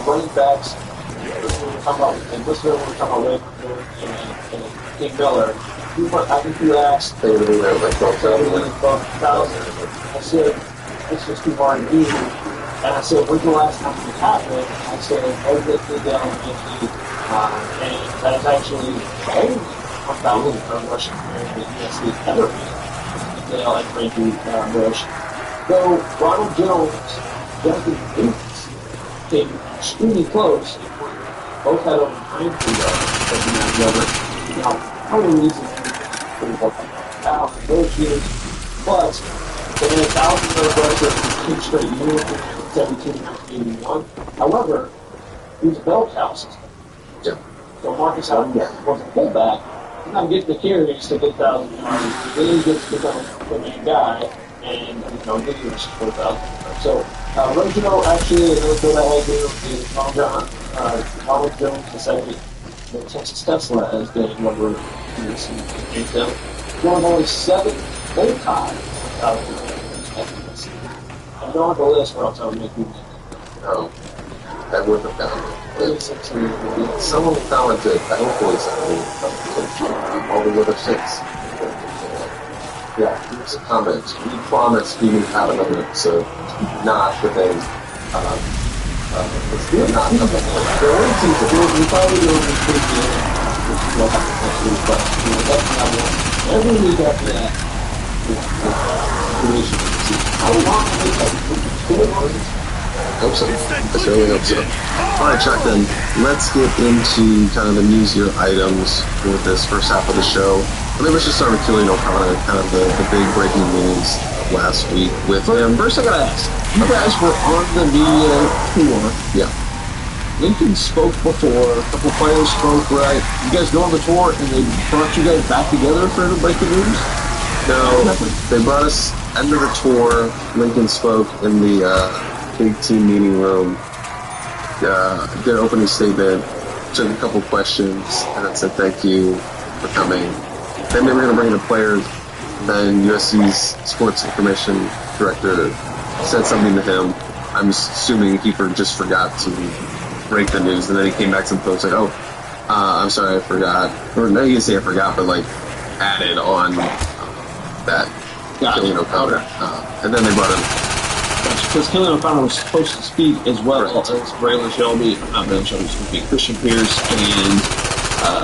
running backs. This when we were talking about, and this when we were talking about and King Miller. I think you asked, they were like 12,000. I said, it's just too hard to do. And I said, when's the last time it happened? I said, everything down eventually. And that's actually only 1,000 per rushing compared to the USC ever been. And Frankie Bush. Though Ronald Jones, Jonathan Boots came extremely close. Both had over 9 free yards. Now, part of the reason those years, but they had 1,000 yard rusher for 2 straight years, 17 and 81. However, he was a bell cow system. Yeah. So Marcus Allen was a fullback. He's not getting the carries to get 1,000 yards. Then he gets to become the main guy, and then he was 4,000 yards. So Rojo actually, another thing I had here is Ronald Jones the second, the Texas Tesla as the number one of only 7 full-time out of the I don't have the list, or else I would make you. No, I wouldn't have done it. Someone talented, I hopefully somebody all the other 6. Yeah, here's a comment. We promised we would have another episode. Not within, it's good, not nothing. There are things we probably do it every week after that, I hope so. I certainly hope so. Alright, Chuck, then let's get into kind of the newsier items for this first half of the show. I mean, let's just start with Killian O'Connor, kind of the big breaking news of last week with him. First, I gotta ask, you guys were on the media tour. Yeah. Lincoln spoke before, a couple players spoke, right? You guys go on the tour and they brought you guys back together for the breaking news? No, they brought us end of the tour. Lincoln spoke in the big team meeting room, did an opening statement, took a couple questions, and then said thank you for coming. Then they were going to bring in the players. Then USC's sports information director said something to him. I'm assuming he just forgot to break the news, and then he came back to the folks like, "Oh, I'm sorry, I forgot." Or no, he didn't say I forgot, but like added on that Killian O'Connor, and then they brought him. Because Killian O'Connor was supposed to speak as well as Braylon Shelby, not Braylon Shelby, speaking Christian Pierce and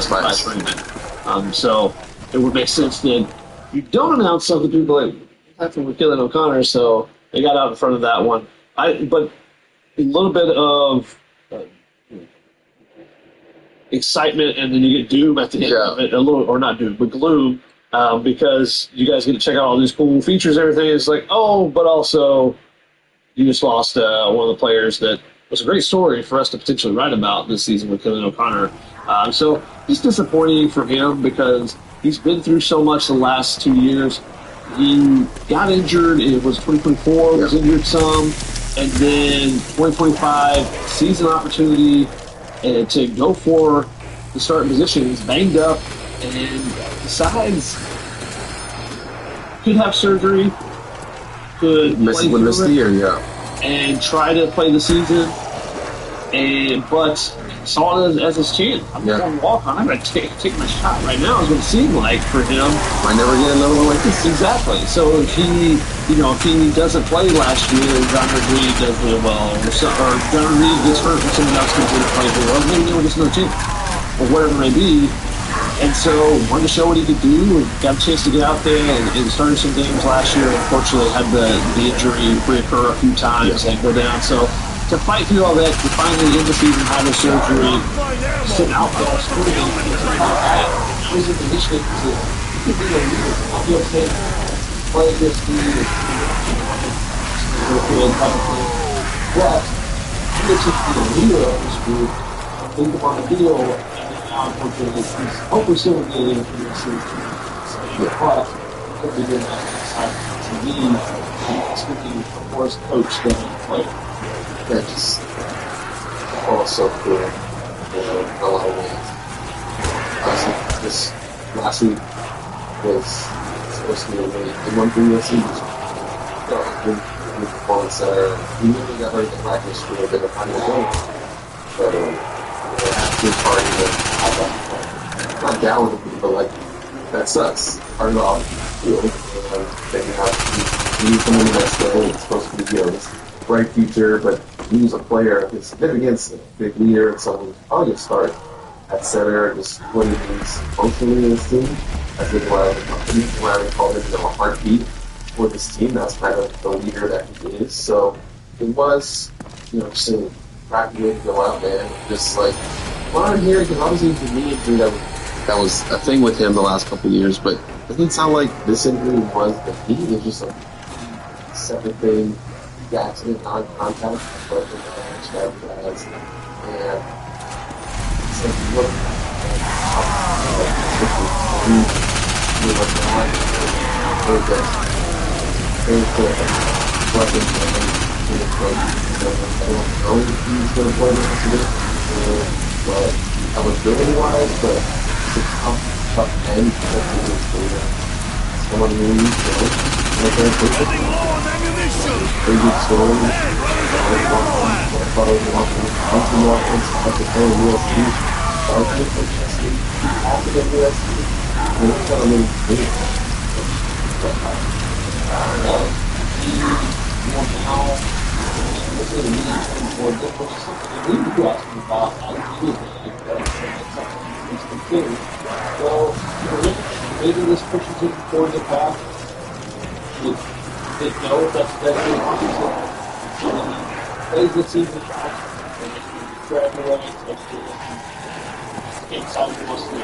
Spice Raymond. So it would make sense that you don't announce something to people like happened with Killian O'Connor, so they got out in front of that one. But a little bit of excitement, and then you get doom at the end of it, a little, or not doom, but gloom, because you guys get to check out all these cool features and everything. It's like, oh, but also you just lost one of the players that was a great story for us to potentially write about this season with Killian O'Connor. So it's disappointing for him because he's been through so much the last 2 years. He got injured. It was 2024, was injured some. And then 2025, season opportunity to go for the starting position. He's banged up and decides could have surgery, could miss the year, and try to play the season. But saw it as his chance. I'm going to walk on. I'm going to take my shot right now. Is what it seemed like for him. Might never get another one like this. Exactly. So if he doesn't play last year, and John Reed does really well, or John Reed gets hurt, and someone else comes in to play really well, maybe he'll get another chance, or whatever it may be. And so wanted to show what he could do. Got a chance to get out there and started some games last year. Unfortunately, had the injury reoccur a few times and go down. So to fight through all that, to finally end the season, have a surgery, sit out there, was in the position to be a leader. I'll be okay. Play this lead. But he gets to be a leader of this group, lead them on the deal, and then now unfortunately he's hopefully still going to get in for the season. But he'll be doing that to be speaking of course, coach than player. Yeah, just all so cool. In a lot of ways. Honestly, this last week was supposed to be a really good one for USC. Good performance there. We really got hurt in practice for a bit of final game. But after party and not down with me, but like that sucks. Part off the field. Then you have come in the next day. It's supposed to be this bright future, but he's a player. His significance, a big leader, and someone who's probably going to start at center, just what he means functionally in this team. I think what I would call him a heartbeat for this team. That's kind of the leader that he is. So it was, just a crappy way to go out there. Just like, well, I'm here because obviously it's a knee injury that was a thing with him the last couple of years, but it doesn't sound like this injury was the knee. It was just a separate thing. The accident, non-contact, but the damage that he has. And it's like, look, very good weapons in the coach. I don't know if he's going to play the rest of it, but eligibility-wise, but it's a tough end for someone who needs Running low on ammunition! pretty good story. Hey, running Maybe this pushes him towards the path. They know that's what he plays the season. Grab away, inside the most of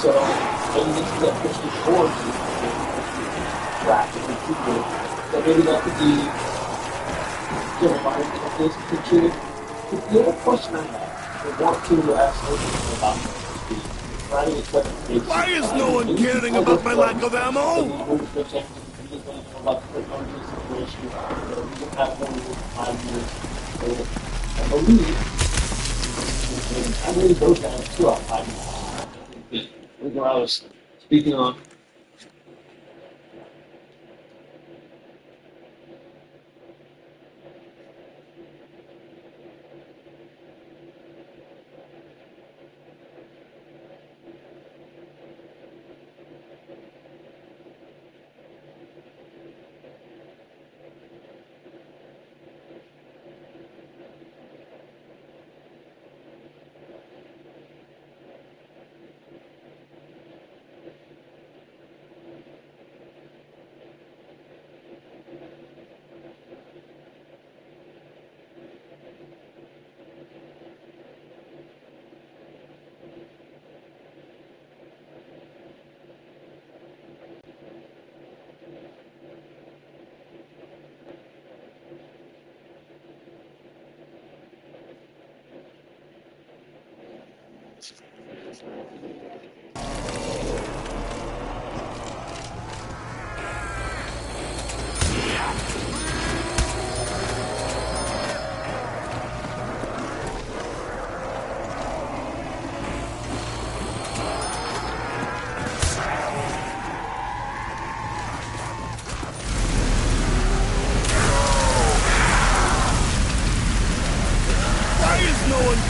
so maybe this is that pushing towards practically people. So maybe that could be this picture. The other question I have, I want to ask about Why is no one caring about my lack of ammo? I believe those guys too. I was speaking on.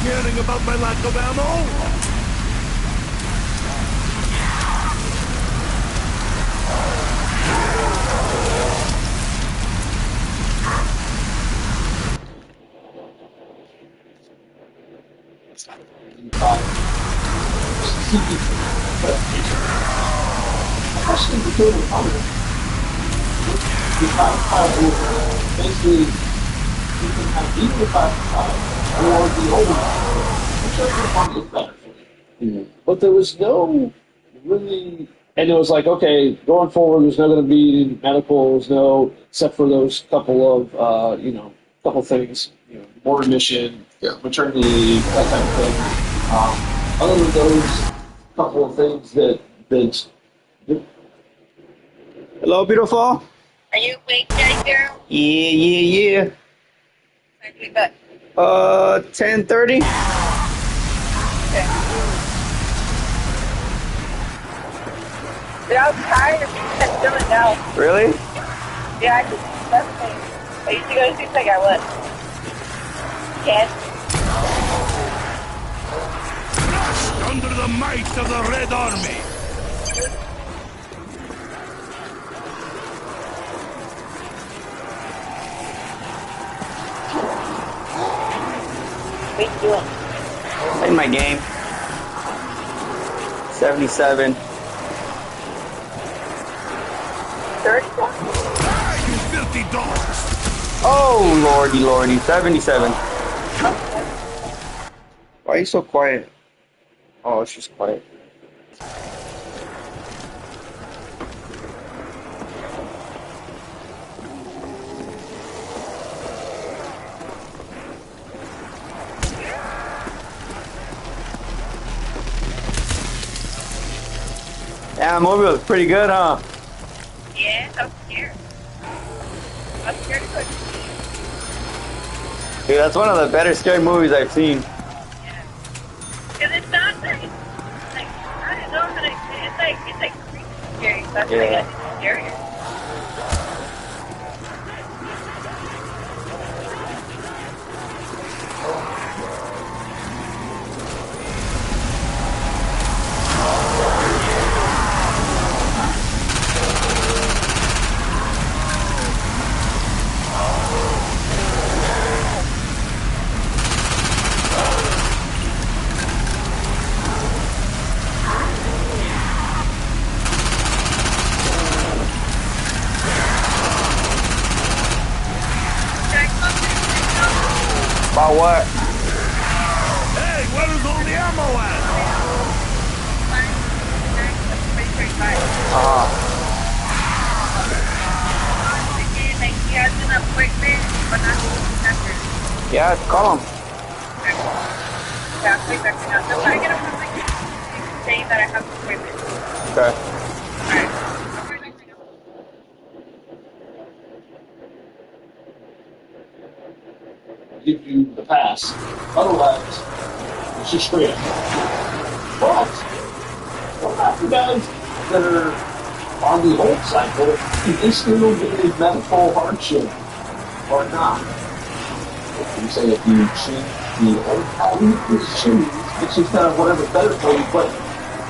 Caring about my lack of ammo? Basically, you can have either 5 or the old one, whichever one is better for you. But there was no really, and it was like, okay, going forward, there's not going to be any medical, there's no, except for those couple of, couple things, more admission, maternity leave, that type of thing. Other than those couple of things that Hello, beautiful. Are you awake, guys, girl? Yeah. Time to wake up. 10:30. Okay. Dude, I was tired of feeling down. Really? Yeah, I just left me. I used to go to sleep like I was. 10. Under the might of the Red Army. What are you doing? In my game. 77. 30? Ah, you filthy dogs! Oh, lordy. 77. Why are you so quiet? Oh, it's just quiet. Yeah, mobile is pretty good, huh? Yeah, I'm scared. I'm scared to go to sleep. Dude, that's one of the better scary movies I've seen. Yeah. Because it's not like, I don't know how to explain it. It's like creepy scary. That's what I guess it's scarier. About what? Hey, where's all the ammo at? Yeah, call him. Saying that I have an appointment. Okay. Alright. Give you the pass. Otherwise, it's just straight up. But, what about the guys that are on the old cycle? Can they still get a medical hardship or not? You say if you choose the old pattern, it's just kind of whatever's better for you, but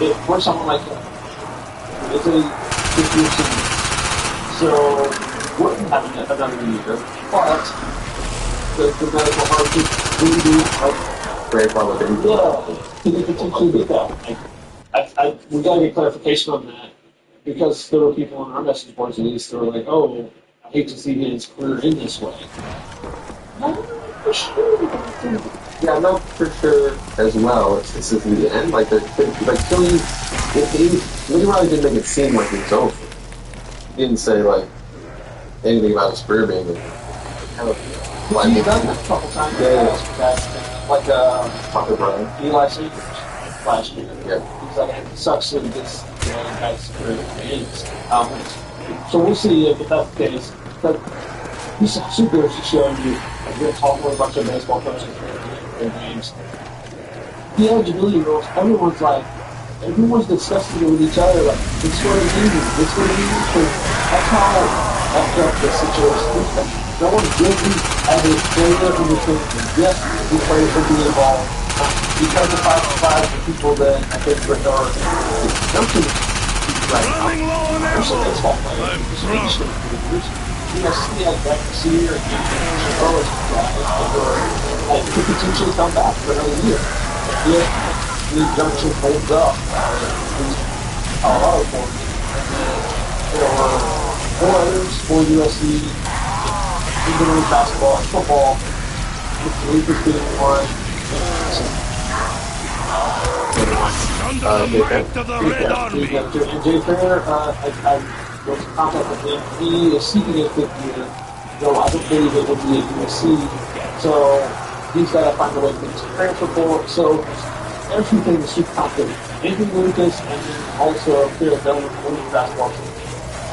if for someone like that, it's a 50 senior. So, wouldn't have another year, but the medical hardship would be like Very probably. yeah, can you potentially get that? We gotta get clarification on that because there were people on our message boards at least that were like, "Oh, I hate to see his career end this way." No, for sure. Yeah, no, for sure as well. This is the end. Like killing. Lee Riley didn't make it seem like it was over. He didn't say like anything about his career being kind of. He's done that a couple times. Yeah. Like Tucker Bryan. Eli Sanders last year. Yeah. He's like, it sucks that this guy's career ends. So we'll see if that's the case. But he's super to show you. Like, we're talking with a bunch of baseball coaches their games. The eligibility rules, everyone's discussing it with each other. Like, this what it means. This what it means. That's how effed up the situation is. No one's guilty as a player in the team. Yes, we play for being involved. Because of 5-5 the people that I think are jumping Running low on there's some ammo. baseball players. I'm drunk. Yes, we had that Sear and Chicago's guys that could potentially come back for another year. If the junction holds up, Colorado for me. There were 4 others for USC. Individual basketball and football, with the Lakers being one. Under the might of the Red Army. And Jay Fair, I was in contact with him. He is seeking a 5th year, though I don't believe it will be at USC. So he's got to find a way to get his transfer portal. So everything is super complicated. Anthony Lucas and then also Fair Bellman winning basketball team.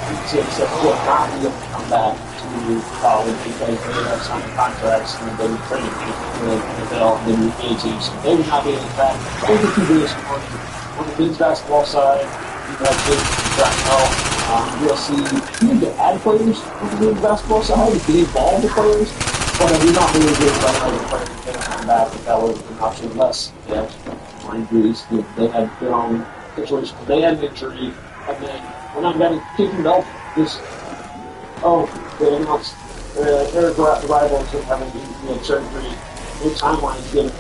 So he said he'll not be able to come back to college because they have signed contracts and they've been training with the NFL and the NBA teams. So they would not be able to back. Those are two biggest ones. On the men's basketball side, you have Jake Bracknell, USC. You need to add players on the men's basketball side to get involved with players. But I do not really get about other players that are coming back if that was an option unless they have injuries. They had their own situation. They had an injury, and then we're not getting kicking off this. Oh, they announced Eric Rivals having surgery. Your timeline is given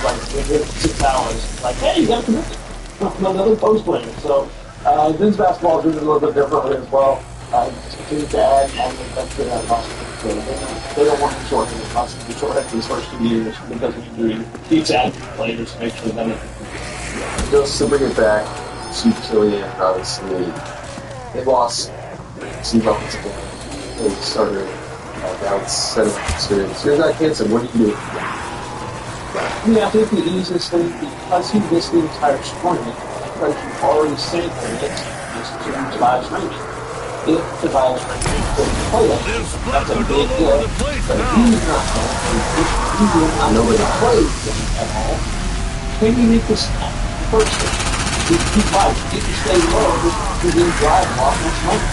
like within 6 hours. Like, hey, you got to commit another post player. So men's basketball is doing a little bit differently as well. Just continue to add and that's good at possible. So they don't want to shorten it. Possibly shorten it these first 2 years because of injury. Keeps adding players to make sure that Just to bring it back to Killian, obviously, they lost some offensive line. They started down 7 experience. Here's that cancer. What do you do? Yeah, I think the easiest thing, because he missed the entire spring, because you've already sampled it, is to Tobias Raymond. If Tobias Raymond couldn't play it, that's a big deal. But if he's not going to play at all, can you make this first thing? He might get to stay low, because he'll drive a lot more money.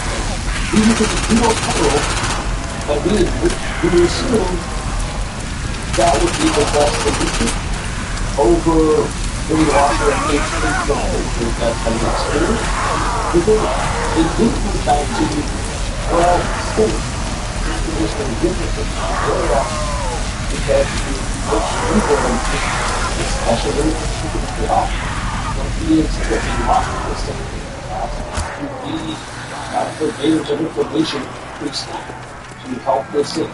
Even if you don't total, and we assume that would be the best solution over maybe Walker and H3 that kind of experience. Because it did come back to, well, still, you're just going to give it very often because people, especially when people get off, don't be expecting lots of this stuff. You need layers of information to snap. To help this the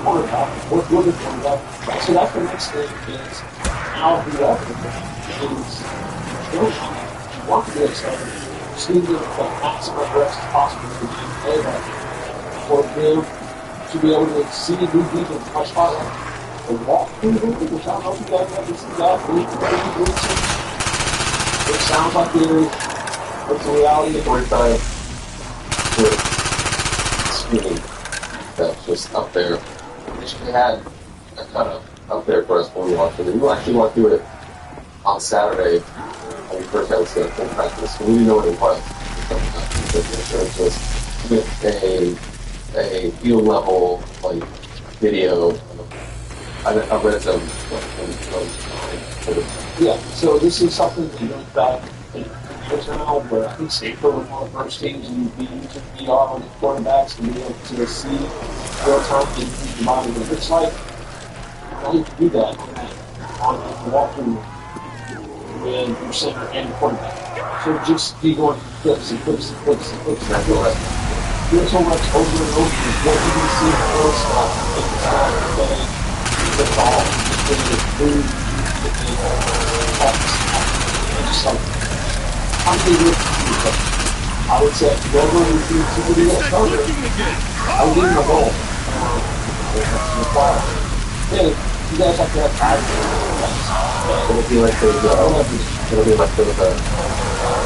quarterback, work with the quarterback. So that's the next thing is how the offense is still you want to get started. Just need to get the maximum reps as possible to be able for them to be able to see the new defense much harder and walk through the league, which I don't know if you guys ever see that. It sounds like it's a reality of 45 screening. That's just up there. We had a kind of up there for us when we walked through it. We actually walked through it on Saturday when we first had the full practice. We didn't know what it was. It was just with a field level like video. I read some. Yeah, so this is something that goes back years now, where I think Stanford was one of the first teams to be using VR on the quarterbacks to be able to see real time the body what it looks like. Now you can do that on the walkthrough with your center and the quarterback. So just be going flips and flips and flips and flips and flips. Doing so much over and over is what you can see the whole stuff in the style of playing the ball, the food, just like I'm thinking I would say whoever would be super good at starter, I would give him a goal. Yeah, you guys have to have time. It'll be like those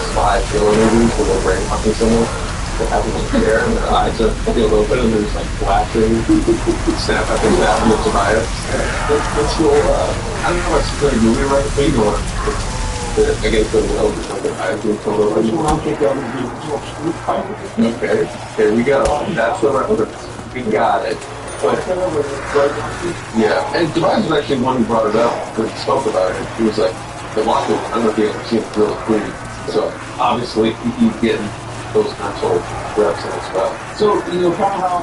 spy killer movies where they're brain fucking someone. They have them in the air and their eyes are peeled open and there's like flashing snap after snap and it's bias. It's your I don't know if it's a movie right but you know what against the will or something. I think it's a little okay, here we go. That's the reference. We got it. But, yeah, and Tobias was actually one who brought it up when he spoke about it. He was like, the locker room, I don't know if you ever seen it really clean. So, obviously, he's getting those mental reps in as well. So, kind of how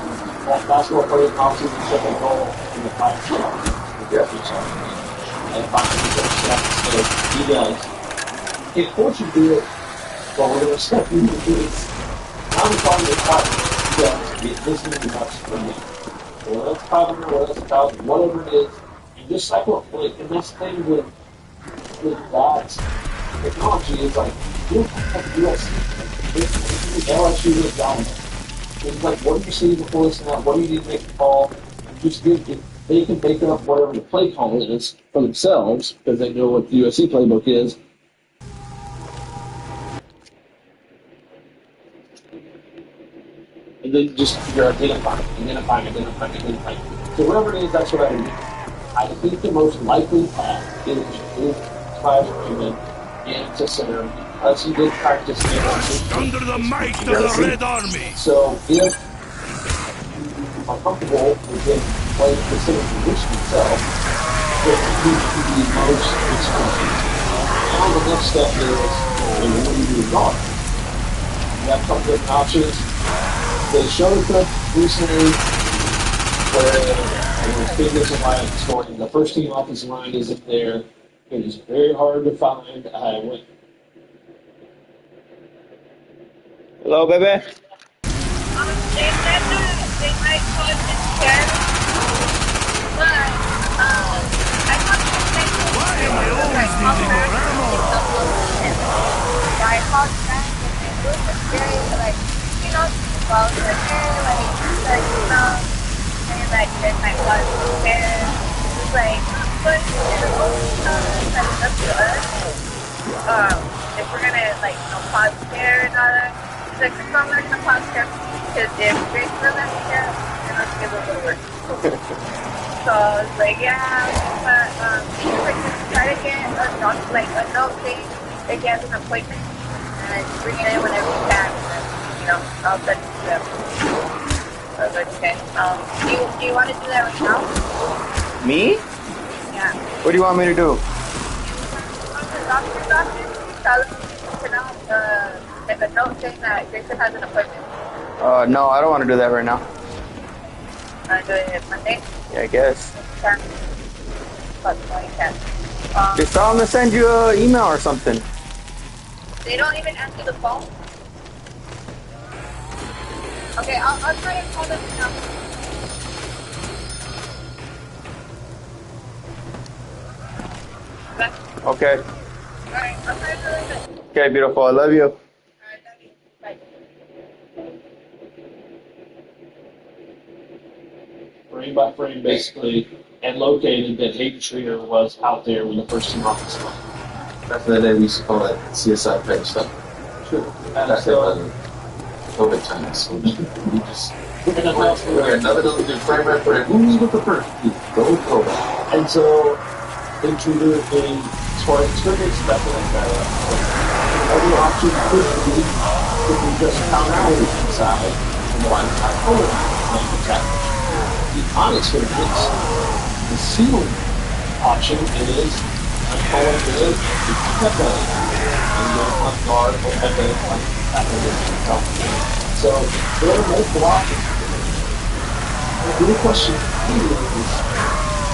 basketball players obviously set their goal in the 5 shots. Yeah. And 5 shots. So, you guys, if coach you do it, well, we're going to step you to do it. Now we're talking about you guys get listening to us from me. Whether it's 500, whether it's 1,000, whatever it is, and just cycle it. And that's the thing with that technology is like, you don't have to do that. LSU is dominant. It's like, what do you see before this and that? What do you need to make the call? And just give it. They can make up whatever the play call is for themselves because they know what the USC playbook is. then just you're identifying. So wherever it is, that's what I would do. I think the most likely path is move Clive Raymond into center because he did practice Under the might of the Red Army! So if you are comfortable with him playing the center position himself, then he would be most expensive. Now the next step is, what do you do with guard? You have a couple different options. They showed a clip recently where it was Fitness and Lion scoring. The first team offensive line isn't there. It is very hard to find. I went. Hello, baby. They said that they might cause it scared, but I thought they Why am I always needing more ammo? I called back and it was just scary, like, you know, well, like, hey, like, you know, and like, there's my blood scared. It's like, but it's only like up to us. If we're gonna, like, you know, pause care and all that. It's like, if I'm not gonna pause care, because if Grace doesn't care, then I'll give it a little work. So I was like, yeah, but try to get a note, like a note saying that he has an appointment and bring it in whenever you can. And, you know, I'll send it to them. So I was like, okay. Do you want to do that right now? Me? Yeah. What do you want me to do? The doctor's office, tell them to print out like a note saying that Grayson has an appointment. No, I don't want to do that right now. Do it Monday. Yeah, I guess. Okay. But no, you can't. Just tell them to send you an email or something. They don't even answer the phone. Okay, I'll try and call them now. Okay. Alright, I'll try to do it. Okay, beautiful. I love you. Alright, love you. Bye. Frame by frame, basically, and located that Hayden Schreiner was out there when the first team offensive line. Back in the day, we used to call that CSI page stuff. Sure. Back in COVID times. We just another good frame by frame. Who's with the first? Go back. And so they treated it as far as scrimmage, stuff like that. Other option could be if we just count out the inside and the line side forward and attack. The honest for the ceiling option is I'm calling it the Pepe and then one guard or Pepe after the so there are multiple options. The real question here is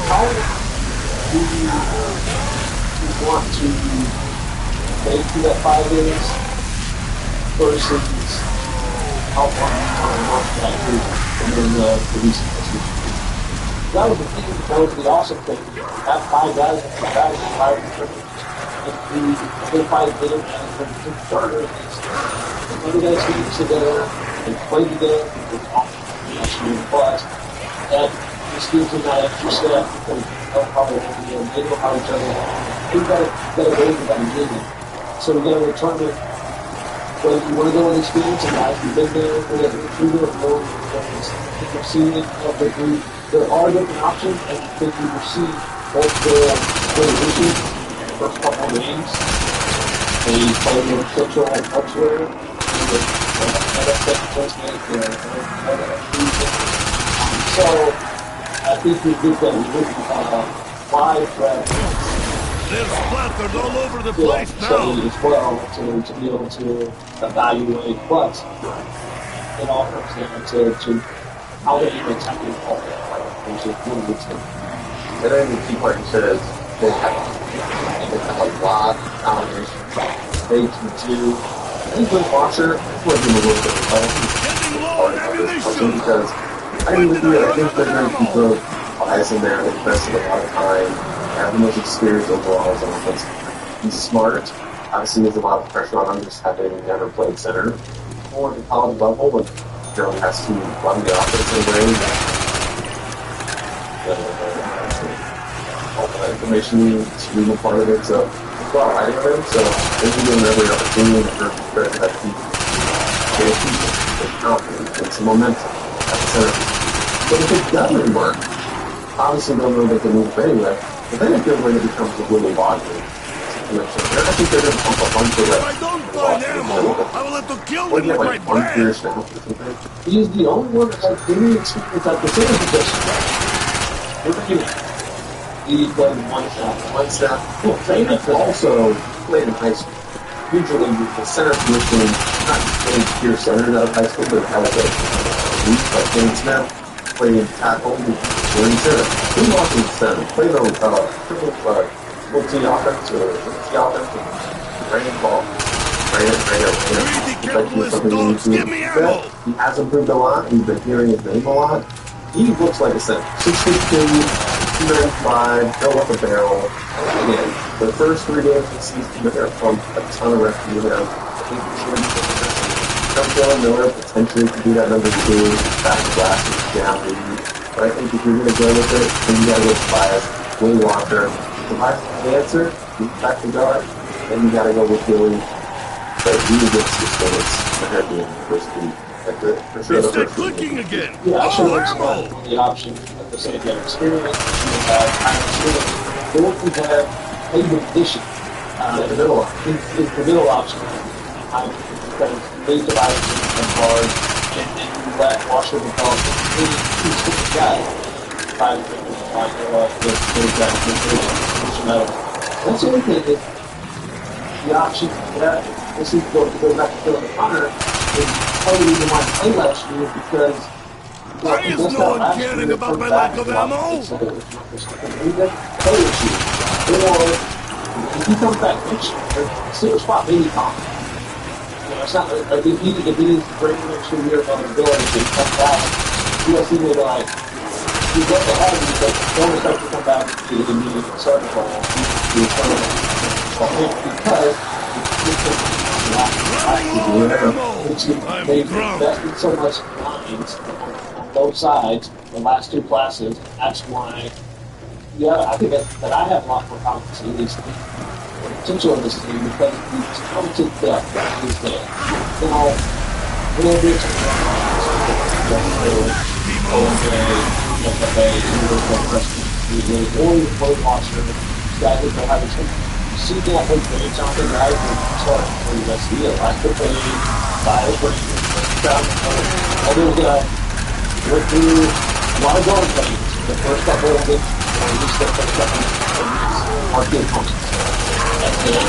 how do you want to make through that 5 days versus how far you want to work that group and then the recent position. That was the thing, that was the awesome thing. Have 5 guys and 5 guys and 5 contributors. And the 5 them and the starter is the other guys who get together and play together with actually plus that just gives them that extra step because they'll probably they know how each other we've got to go into that beginning. So we got to return it. But if you want to go with experience and guys who've been there, we have to do it more. You've seen it, there are different options, and I think we will see multiple issues in the first couple of games. They play with Central elsewhere. So I think we did that with 5 draft. They're splattered all over the place now. As well to be able to evaluate, but it all comes down to how they attack the ball, which is one of the things. And then the key part you said is they have a lot of combinations. They can do. I think with Watcher, I want to give him a little bit of part of this puzzle because I agree with you. I think they're going to keep the guys in there that invested a lot of time, have the most experience overall as an offense. He's smart. Obviously, there's a lot of pressure on him just having never played center more at the college level, but has to run the offense in a way that all the information is being a part of it. So, well, I think so. They're doing every opportunity to that some confidence and some momentum at the center. But if it doesn't work, obviously they'll know they can move anyway. But then it feels like it becomes a really boggling situation. And I think they're going to pump a bunch of If I don't find ammo, I will have to kill them with my breath. He's the only one that has any experience at the center position. He played one snap. One snap. Well, Famous also played in high school. Usually the center position, not playing pure center out of high school, but has a weak like James Smith, played tackle, playing center. He walked in center, played a triple T offense or T offense, and ran the ball. Give me ammo! He has improved a lot. He's been hearing his name a lot. He looks like a center. 6'2", 295, fill up a barrel. Again, the first 3 games of the season, they're going to pump a ton of reps to him. I think he's going to be Dylan Miller potentially could be that number 2, back to glasses, down lead. But I think if you're going to go with it, then you got to go with Bias, Will Walker. If I have the answer, back to guard, then you got to go with Billy. But he gets his favorites ahead of the university. It's that clicking again! Yeah, I should Oh, have ammo! explored the option of the same experience. You have time experience. Or you have playable position. The middle option. It's the middle option. Because they divide and hard, and then you let Washington call he's the guy. That's the only thing that the option that this is go back to Philip Hunter is part of the reason why I played last year because why is no one caring about my lack of ammo? Or if he comes back next year, still a spot maybe Tom. You know, it's not like if he's bringing an extra year of ability to come back, USC may be like, you get the head but don't expect to come back to the immediate starting point. Because they've invested so much lines on both sides, the last 2 classes. That's why, I think that I have a lot more confidence in these potential of this team because the talented depth is there. Now, whenever it's or the play watcher, guys that have a see that with the Jonathan guys who start for the rest of the year. Like the play, fire break, all those guys went through a lot of going plays. The first couple of them, at least the first couple of are good options. And then,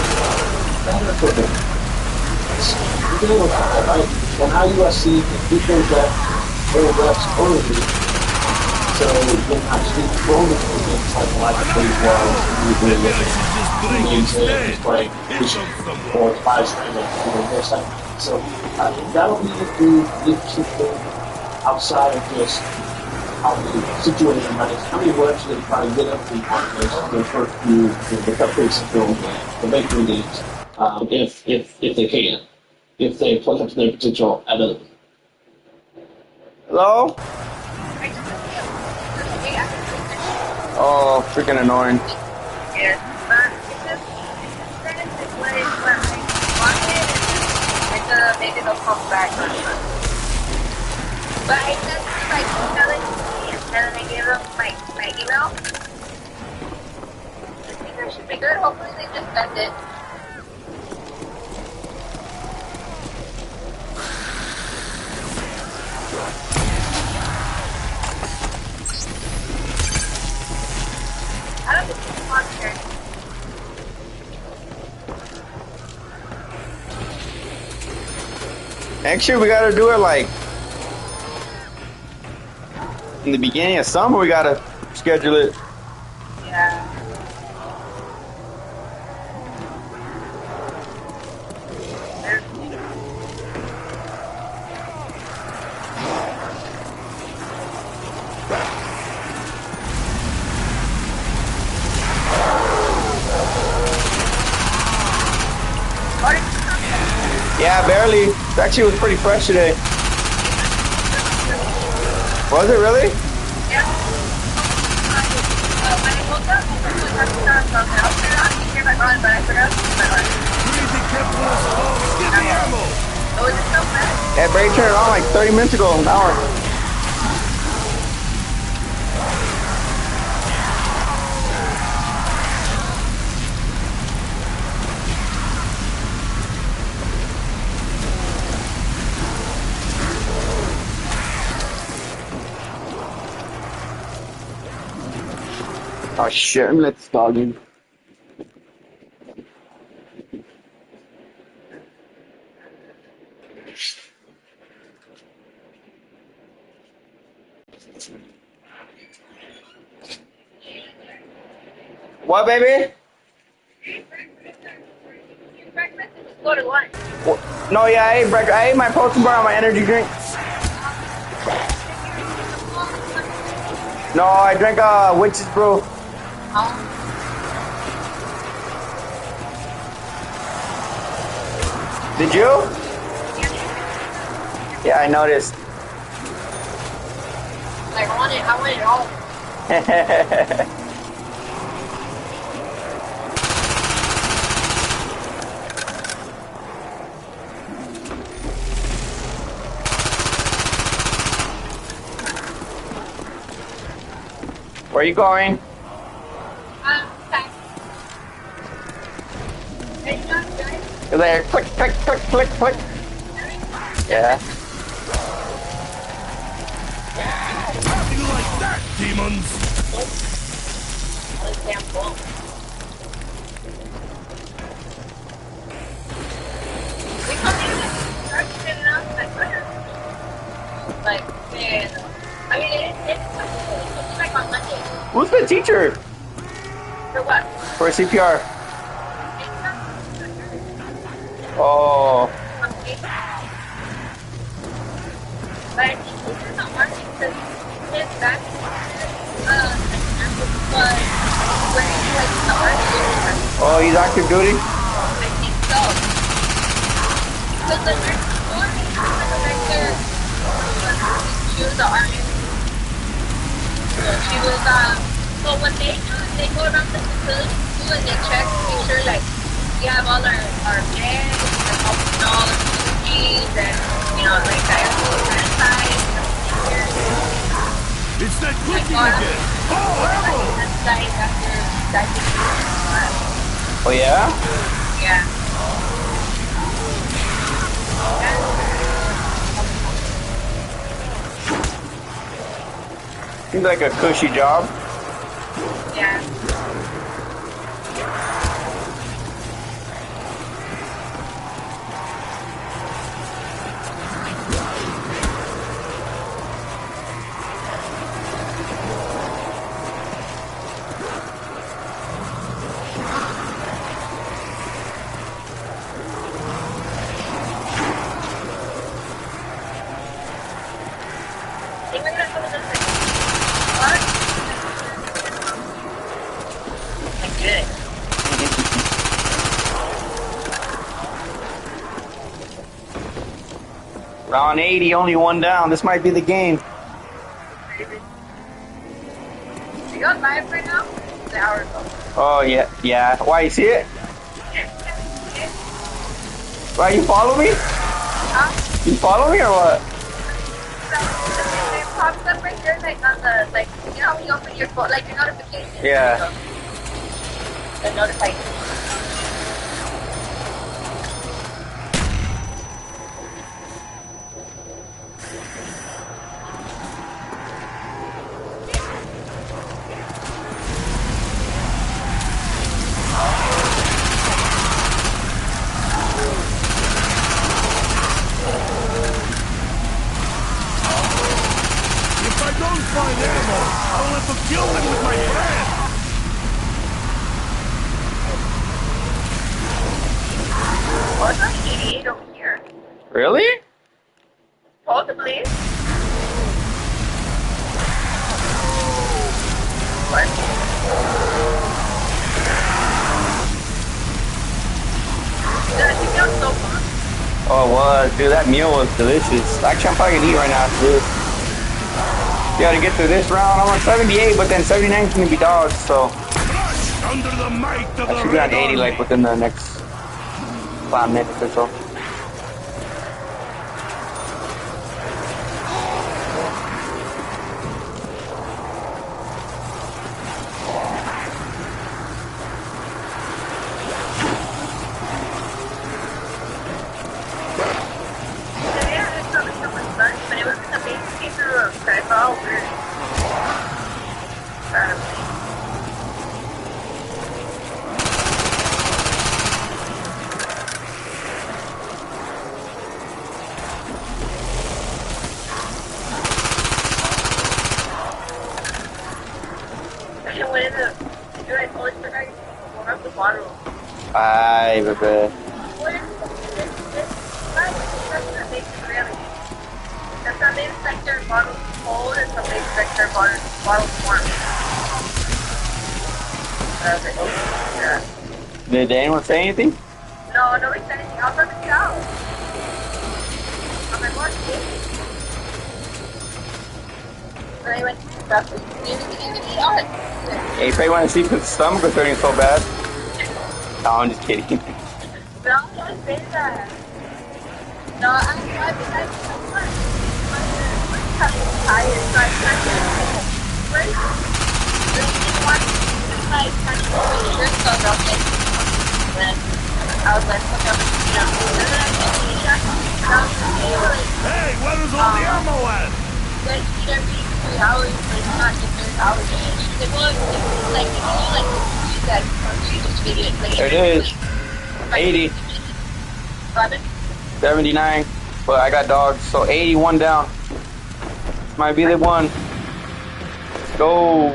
better for them. You're dealing with that, right? So now USC can get those reps early. So you can actually throw the games like plays well, or 5 straight so that'll be the interesting thing outside of just how the situation is. How many reps they try to get up to their first few, the cupcakes film, the make 3 games, if they can, if they play up to their potential at other. Hello? Oh, freaking annoying. Yes, but it's just when I want it, maybe they'll come back. But I just telling me, and then I gave them my email. I think I should be good. Hopefully they just send it. I don't think it's monster. Actually, we gotta do it like in the beginning of summer. We gotta schedule it. Yeah. Yeah, barely. It actually was pretty fresh today. Was it really? Yeah. When I woke up, I was having something else to do. I didn't hear my run, but I forgot to do my run. Crazy capitalist folks, give me ammo! was it so fast? That barely turned it on like 30 minutes ago, an hour. Oh shit, let me let this dog in. What, baby? Breakfast and just go to lunch. No, yeah, I ate breakfast. I ate my protein bar and my energy drink. No, I drank witch's brew. Did you? Yeah, I noticed. Like, I want it all. Where are you going? Okay. You're there. Click, click, click, click, click. Yeah. How do you like that, demons? Like, man. I mean, it's like on Monday. Who's the teacher For what? for CPR? Oh. But I think it's not working because his back was wearing like the army. Oh, he's active duty? I think so. Because the nurse before me, she was the army. So she was, so what they do is they go around the facility too and they check to make sure like we have all our meds and all the PPEs and, you know, like sanitize. It's that clicking again. Oh, ammo! Oh, yeah? Yeah. Seems like a cushy job. Yeah. Round 80, only one down. This might be the game. Are you on live right now? An hour ago. Oh, yeah. Yeah. Why, you see it? Why, you follow me? Huh? You follow me or what? It pops up right there, like on the, like, you know when you open your phone, like your notifications. Yeah. The notification. If I don't find ammo, I'll have to kill them with my friend. Well, it's only 88 over here. Really? Possibly. What? That chicken was so fun. Oh, it was. Dude, that meal was delicious. Actually, I'm probably gonna eat right now after this. Yeah, to get through this round, I'm on 78, but then 79 is gonna be dogs, so Crush under the might of I the should be on Red 80 Army. like within the next 5 minutes or so. bottle. Ay, bebé. What is this? That's what makes it really. If some expect their bottles cold and some expect their bottles warm. And I was like, oh, yeah. Did anyone say anything? No, nobody said anything. I was on the couch. I'm like, what's this? And I went to the bathroom. Hey, you probably want to sleep with the stomach is hurting so bad. No, I'm just kidding. No, don't say that. No, I'm tired, so I can't break. I was like, look up, Hey, where is all the ammo at? Like, you every 3 hours, but it's not just 3 hours. She's like, well, it's like, if you like, use that, you just make it, like, There it is. 80. 79. But I got dogs, so 81 down. Might be the one. Let's go.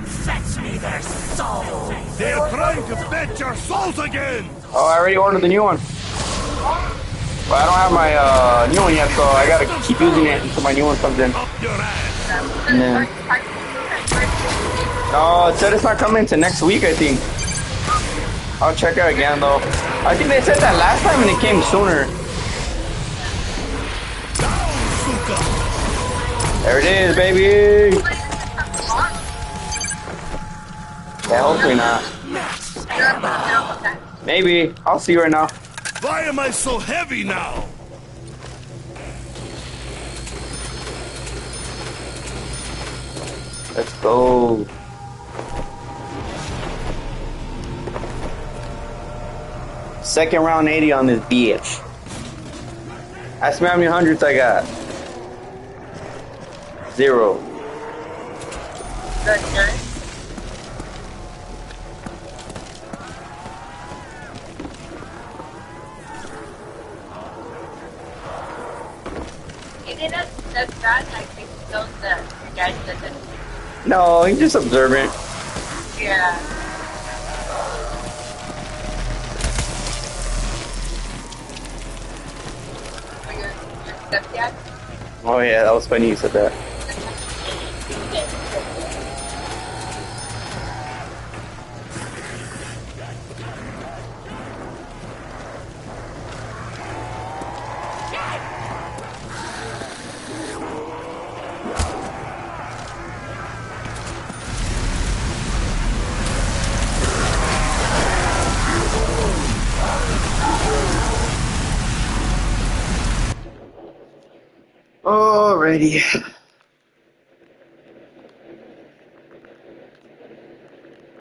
Fetch me their souls. They are trying to fetch your souls again! Oh, I already ordered the new one. But I don't have my new one yet, so I gotta keep using it until my new one comes in. Up your ass! Yeah. No, it said it's not coming until next week, I think. I'll check it again, though. I think they said that last time and it came sooner. Down, Suka! There it is, baby! Yeah, hopefully not. Maybe. I'll see right now. Why am I so heavy now? Let's go. Second round 80 on this bitch. Ask me how many hundreds I got. 0. That's good. You did that's bad, I think those that your dad doesn't. No, he's just observant. Yeah. For your stepdad? Oh yeah, that was funny you said that. Alrighty.